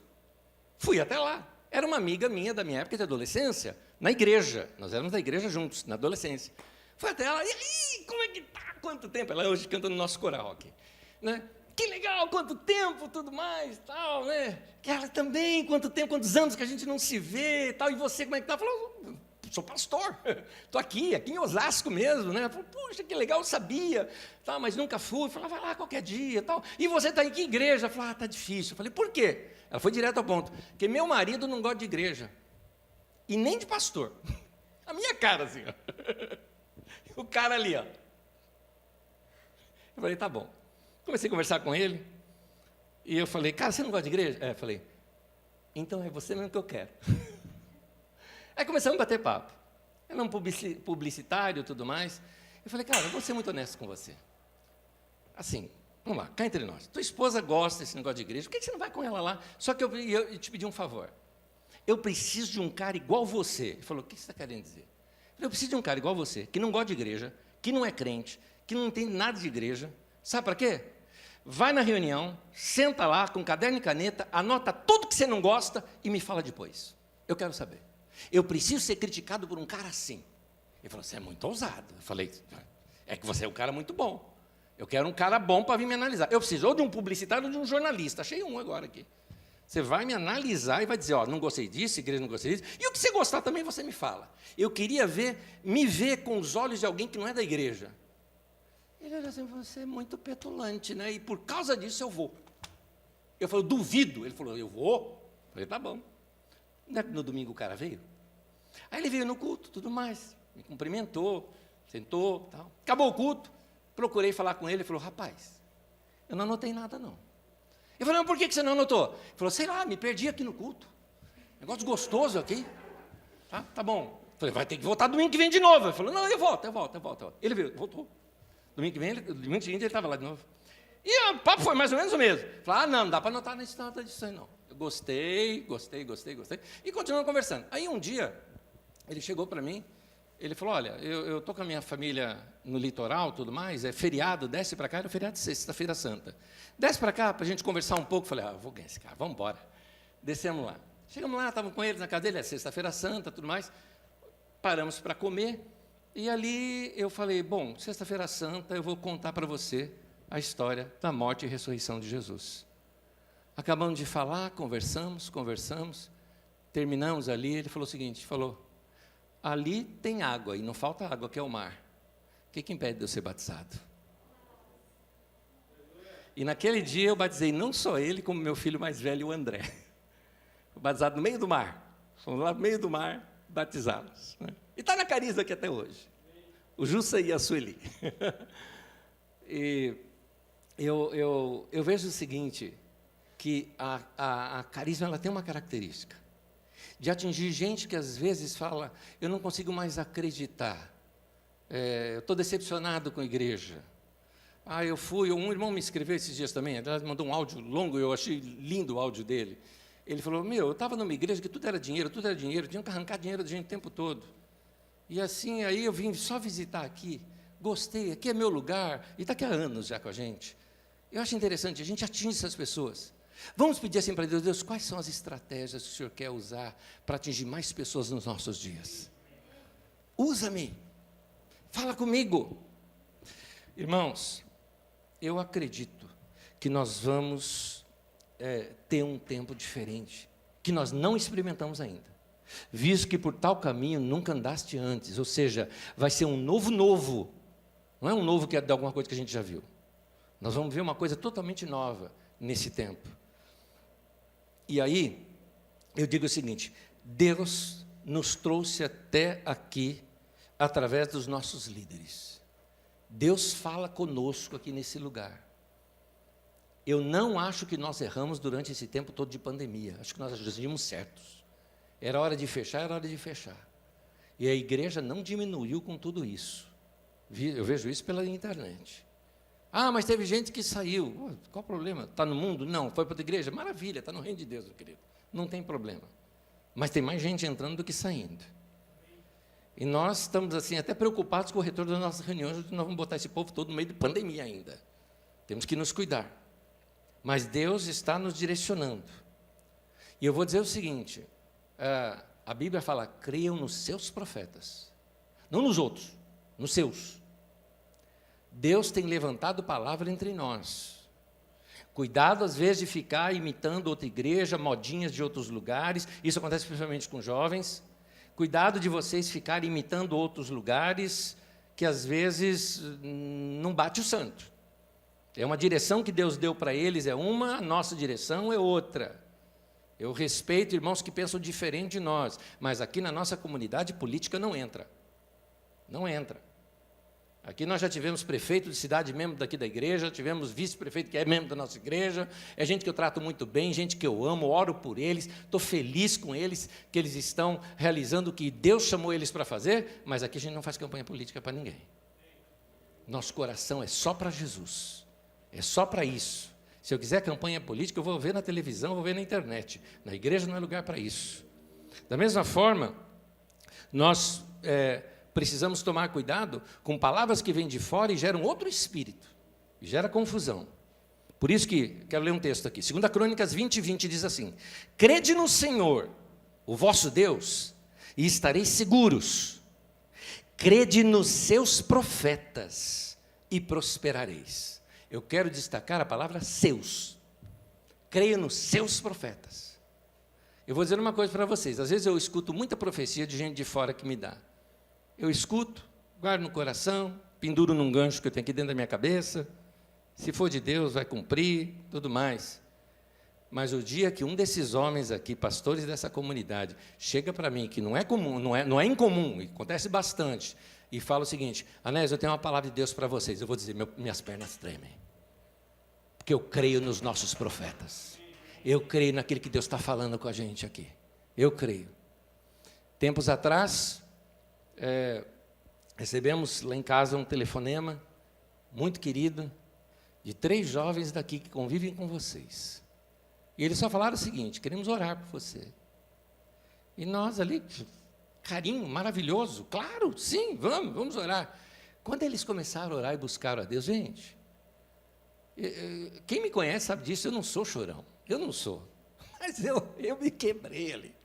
Fui até lá. Era uma amiga minha da minha época de adolescência, na igreja. Nós éramos da igreja juntos, na adolescência. Fui até ela: e aí, como é que tá? Quanto tempo? Ela hoje canta no nosso coral aqui, né? Que legal, quanto tempo, tudo mais, tal, né? Que ela também, quanto tempo, quantos anos que a gente não se vê, tal. E você, como é que tá? Falou: sou pastor, estou aqui em Osasco mesmo, né? Ela falou: puxa, que legal, eu sabia, tal, mas nunca fui. Falei: vai lá qualquer dia, tal. E você está em que igreja? Ela falou: tá difícil. Eu falei: por quê? Ela foi direto ao ponto: porque meu marido não gosta de igreja, e nem de pastor. A minha cara, assim, ó. O cara ali, ó. Eu falei: tá bom. Comecei a conversar com ele, e eu falei: cara, você não gosta de igreja? Eu falei: então é você mesmo que eu quero. Aí começamos a bater papo. Ele é um publicitário e tudo mais. Eu falei: cara, eu vou ser muito honesto com você. Assim, Vamos lá, cá entre nós. Tua esposa gosta desse negócio de igreja, por que você não vai com ela lá? Só que eu te pedi um favor. Eu preciso de um cara igual você. Ele falou, o que você está querendo dizer? Eu preciso de um cara igual você, que não gosta de igreja, que não é crente, que não entende nada de igreja. Sabe para quê? Vai na reunião, senta lá com caderno e caneta, anota tudo que você não gosta e me fala depois. Eu quero saber. Eu preciso ser criticado por um cara assim. Ele falou, você é muito ousado. Eu falei, é que você é um cara muito bom. Eu quero um cara bom para vir me analisar. Eu preciso ou de um publicitário ou de um jornalista. Achei um agora aqui. Você vai me analisar e vai dizer, ó, não gostei disso, igreja não gostei disso. E o que você gostar também, você me fala. Eu queria me ver com os olhos de alguém que não é da igreja. Ele olhou assim, você é muito petulante, né? E por causa disso eu vou. Eu falei, duvido. Ele falou, eu vou. Eu falei, tá bom. No domingo o cara veio. Aí ele veio no culto, tudo mais. Me cumprimentou, sentou, tal. Acabou o culto. Procurei falar com ele. Ele falou, rapaz, eu não anotei nada, não. Eu falei, mas por que você não anotou? Ele falou, sei lá, me perdi aqui no culto. Negócio gostoso aqui. Tá bom. Eu falei, vai ter que voltar domingo que vem de novo. Ele falou, não, eu volto. Ele veio, voltou. Domingo seguinte ele estava lá de novo. E o papo foi mais ou menos o mesmo. Eu falei, não dá para anotar nesse nada disso aí, não. Eu gostei. E continuamos conversando. Aí um dia, ele chegou para mim, ele falou, olha, eu estou com a minha família no litoral, tudo mais, é feriado, desce para cá, era feriado de sexta-feira santa. Desce para cá para a gente conversar um pouco. Falei, vou ganhar esse cara, vamos embora. Descemos lá. Chegamos lá, estávamos com eles na casa dele, é sexta-feira santa, tudo mais. Paramos para comer. E ali eu falei, bom, sexta-feira santa eu vou contar para você a história da morte e ressurreição de Jesus. Acabamos de falar, conversamos, terminamos ali, ele falou o seguinte, ali tem água, e não falta água, que é o mar. O que impede de eu ser batizado? E naquele dia eu batizei não só ele, como meu filho mais velho, o André. Fui batizado no meio do mar. Fomos lá no meio do mar, batizados. Né? E está na Cariza aqui até hoje. O Jussa e a Sueli. E eu vejo o seguinte, que a Carisma ela tem uma característica de atingir gente que às vezes fala, eu não consigo mais acreditar, eu estou decepcionado com a igreja. Um irmão me escreveu esses dias também, ele mandou um áudio longo, eu achei lindo o áudio dele. Ele falou, eu estava numa igreja que tudo era dinheiro, tinha que arrancar dinheiro da gente o tempo todo. E assim, aí eu vim só visitar aqui, gostei, aqui é meu lugar, e está aqui há anos já com a gente. Eu acho interessante, a gente atinge essas pessoas. Vamos pedir assim para Deus, quais são as estratégias que o Senhor quer usar para atingir mais pessoas nos nossos dias? Usa-me, fala comigo. Irmãos, eu acredito que nós vamos ter um tempo diferente, que nós não experimentamos ainda, visto que por tal caminho nunca andaste antes, ou seja, vai ser um novo, não é um novo que é de alguma coisa que a gente já viu. Nós vamos ver uma coisa totalmente nova nesse tempo. E aí, eu digo o seguinte, Deus nos trouxe até aqui através dos nossos líderes. Deus fala conosco aqui nesse lugar. Eu não acho que nós erramos durante esse tempo todo de pandemia. Acho que nós agimos certos. Era hora de fechar. E a igreja não diminuiu com tudo isso. Eu vejo isso pela internet. Mas teve gente que saiu. Qual o problema? Está no mundo? Não. Foi para a igreja? Maravilha, está no reino de Deus, meu querido. Não tem problema. Mas tem mais gente entrando do que saindo. E nós estamos assim até preocupados com o retorno das nossas reuniões, nós vamos botar esse povo todo no meio de pandemia ainda. Temos que nos cuidar. Mas Deus está nos direcionando. E eu vou dizer o seguinte, a Bíblia fala, creiam nos seus profetas. Não nos outros, nos seus. Deus tem levantado palavra entre nós. Cuidado, às vezes, de ficar imitando outra igreja, modinhas de outros lugares. Isso acontece principalmente com jovens. Cuidado de vocês ficarem imitando outros lugares, que às vezes não bate o santo. É uma direção que Deus deu para eles, é uma, a nossa direção é outra. Eu respeito irmãos que pensam diferente de nós, mas aqui na nossa comunidade política não entra. Não entra. Aqui nós já tivemos prefeito de cidade membro daqui da igreja, tivemos vice-prefeito que é membro da nossa igreja, é gente que eu trato muito bem, gente que eu amo, oro por eles, estou feliz com eles, que eles estão realizando o que Deus chamou eles para fazer, mas aqui a gente não faz campanha política para ninguém. Nosso coração é só para Jesus. É só para isso. Se eu quiser campanha política, eu vou ver na televisão, vou ver na internet. Na igreja não é lugar para isso. Da mesma forma, nós precisamos tomar cuidado com palavras que vêm de fora e geram outro espírito, e gera confusão. Por isso que, quero ler um texto aqui, 2 Crônicas 20:20 diz assim: crede no Senhor, o vosso Deus, e estareis seguros. Crede nos seus profetas e prosperareis. Eu quero destacar a palavra seus. Creia nos seus profetas. Eu vou dizer uma coisa para vocês. Às vezes eu escuto muita profecia de gente de fora que me dá. Eu escuto, guardo no coração, penduro num gancho que eu tenho aqui dentro da minha cabeça. Se for de Deus, vai cumprir, tudo mais. Mas o dia que um desses homens aqui, pastores dessa comunidade, chega para mim, que não é comum, não é incomum, acontece bastante, e fala o seguinte: Anésio, eu tenho uma palavra de Deus para vocês. Eu vou dizer, minhas pernas tremem. Porque eu creio nos nossos profetas. Eu creio naquilo que Deus está falando com a gente aqui. Eu creio. Tempos atrás, recebemos lá em casa um telefonema muito querido, de 3 jovens daqui que convivem com vocês. E eles só falaram o seguinte: queremos orar por você. E nós ali, carinho maravilhoso, claro, sim, vamos orar. Quando eles começaram a orar e buscaram a Deus, gente, quem me conhece sabe disso, eu não sou chorão, eu não sou. Mas eu me quebrei ali.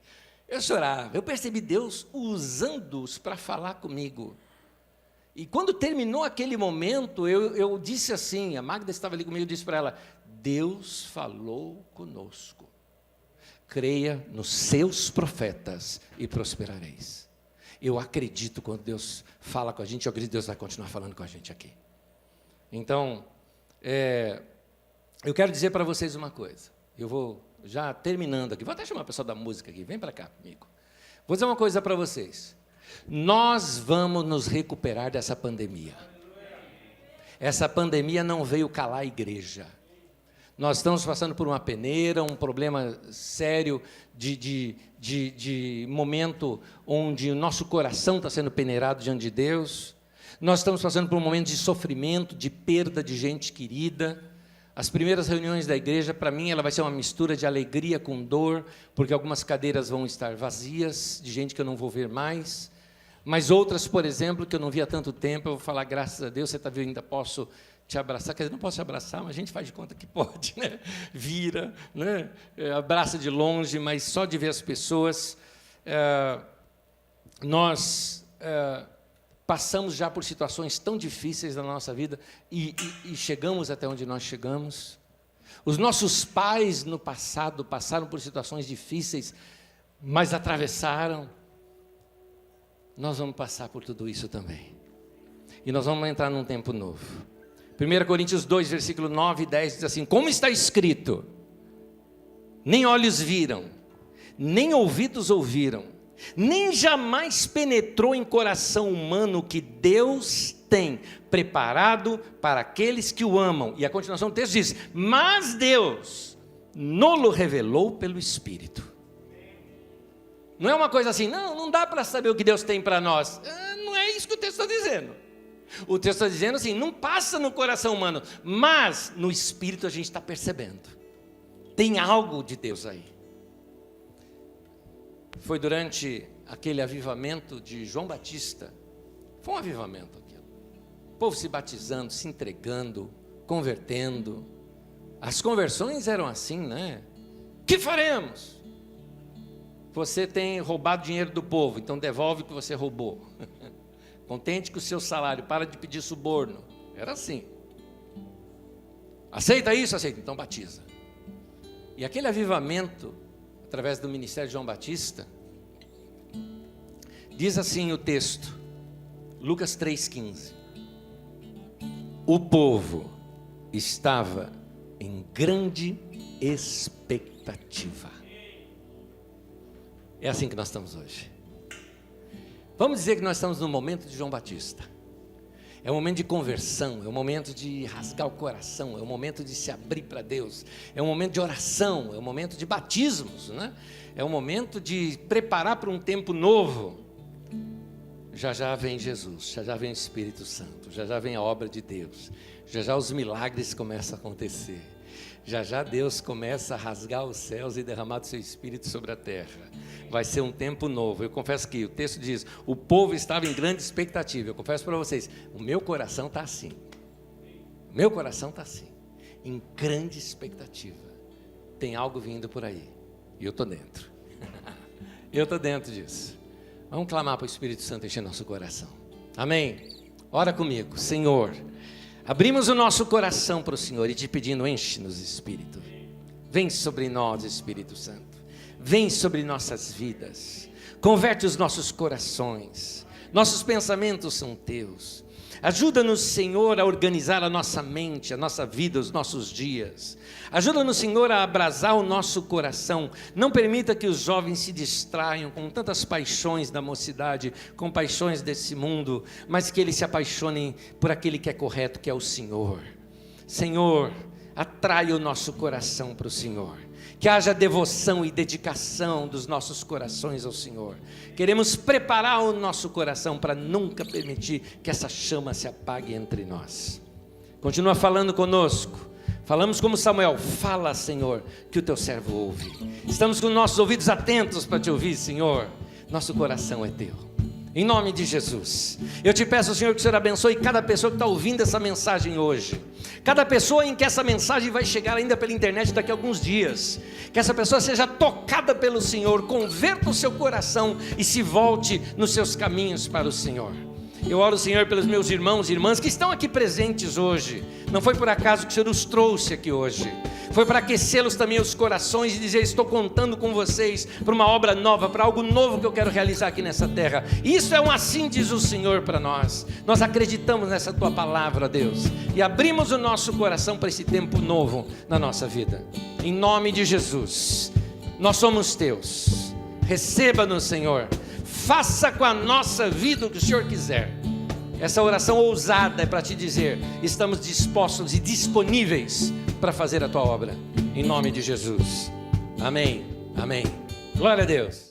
Eu chorava, eu percebi Deus usando-os para falar comigo. E quando terminou aquele momento, eu disse assim, a Magda estava ali comigo, eu disse para ela: Deus falou conosco. Creia nos seus profetas e prosperareis. Eu acredito quando Deus fala com a gente, eu acredito que Deus vai continuar falando com a gente aqui. Então, eu quero dizer para vocês uma coisa. Eu vou já terminando aqui, vou até chamar o pessoal da música aqui, vem para cá comigo. Vou dizer uma coisa para vocês. Nós vamos nos recuperar dessa pandemia. Essa pandemia não veio calar a igreja. Nós estamos passando por uma peneira, um problema sério de momento onde o nosso coração está sendo peneirado diante de Deus. Nós estamos passando por um momento de sofrimento, de perda de gente querida. As primeiras reuniões da igreja, para mim, ela vai ser uma mistura de alegria com dor, porque algumas cadeiras vão estar vazias, de gente que eu não vou ver mais. Mas outras, por exemplo, que eu não vi há tanto tempo, eu vou falar, graças a Deus, você está vendo, ainda posso te abraçar. Quer dizer, não posso te abraçar, mas a gente faz de conta que pode, né? Vira, né? Abraça de longe, mas só de ver as pessoas. Nós passamos já por situações tão difíceis na nossa vida e chegamos até onde nós chegamos. Os nossos pais, no passado, passaram por situações difíceis, mas atravessaram. Nós vamos passar por tudo isso também. E nós vamos entrar num tempo novo. 1 Coríntios 2, versículo 9 e 10 diz assim: como está escrito, nem olhos viram, nem ouvidos ouviram, nem jamais penetrou em coração humano o que Deus tem preparado para aqueles que o amam. E a continuação do texto diz: mas Deus nos revelou pelo Espírito. Não é uma coisa assim, não dá para saber o que Deus tem para nós. Não é isso que o texto está dizendo. O texto está dizendo assim, não passa no coração humano, mas no Espírito a gente está percebendo. Tem algo de Deus aí. Foi durante aquele avivamento de João Batista. Foi um avivamento aquilo. O povo se batizando, se entregando, convertendo. As conversões eram assim, né? O que faremos? Você tem roubado dinheiro do povo, então devolve o que você roubou. Contente com o seu salário, para de pedir suborno. Era assim. Aceita isso? Aceita, então batiza. E aquele avivamento, através do ministério de João Batista, diz assim o texto, Lucas 3,15. O povo estava em grande expectativa. É assim que nós estamos hoje. Vamos dizer que nós estamos no momento de João Batista. É um momento de conversão, é um momento de rasgar o coração, é um momento de se abrir para Deus, é um momento de oração, é um momento de batismos, né? É um momento de preparar para um tempo novo. Já já vem Jesus, já já vem o Espírito Santo, já já vem a obra de Deus, já já os milagres começam a acontecer, já já Deus começa a rasgar os céus e derramar do seu Espírito sobre a terra. Vai ser um tempo novo. Eu confesso que o texto diz, o povo estava em grande expectativa. Eu confesso para vocês, o meu coração está assim, meu coração está assim, em grande expectativa. Tem algo vindo por aí, e eu estou dentro, eu estou dentro disso. Vamos clamar para o Espírito Santo encher nosso coração. Amém? Ora comigo. Senhor, abrimos o nosso coração para o Senhor e te pedindo, enche-nos, Espírito. Vem sobre nós, Espírito Santo. Vem sobre nossas vidas. Converte os nossos corações. Nossos pensamentos são teus. Ajuda-nos, Senhor, a organizar a nossa mente, a nossa vida, os nossos dias. Ajuda-nos, Senhor, a abrasar o nosso coração. Não permita que os jovens se distraiam com tantas paixões da mocidade, com paixões desse mundo, mas que eles se apaixonem por aquele que é correto, que é o Senhor. Senhor, atrai o nosso coração para o Senhor. Que haja devoção e dedicação dos nossos corações ao Senhor. Queremos preparar o nosso coração para nunca permitir que essa chama se apague entre nós. Continua falando conosco. Falamos como Samuel, fala, Senhor, que o teu servo ouve. Estamos com nossos ouvidos atentos para te ouvir, Senhor. Nosso coração é teu. Em nome de Jesus, eu te peço, Senhor, que o Senhor abençoe cada pessoa que está ouvindo essa mensagem hoje. Cada pessoa em que essa mensagem vai chegar ainda pela internet daqui a alguns dias. Que essa pessoa seja tocada pelo Senhor, converta o seu coração e se volte nos seus caminhos para o Senhor. Eu oro, Senhor, pelos meus irmãos e irmãs que estão aqui presentes hoje. Não foi por acaso que o Senhor os trouxe aqui hoje. Foi para aquecê-los também os corações e dizer, estou contando com vocês para uma obra nova, para algo novo que eu quero realizar aqui nessa terra. Isso é um assim diz o Senhor para nós. Nós acreditamos nessa tua palavra, Deus, e abrimos o nosso coração para esse tempo novo na nossa vida. Em nome de Jesus, nós somos teus. Receba-nos, Senhor. Faça com a nossa vida o que o Senhor quiser. Essa oração ousada é para te dizer, estamos dispostos e disponíveis para fazer a tua obra, em nome de Jesus. Amém, amém. Glória a Deus.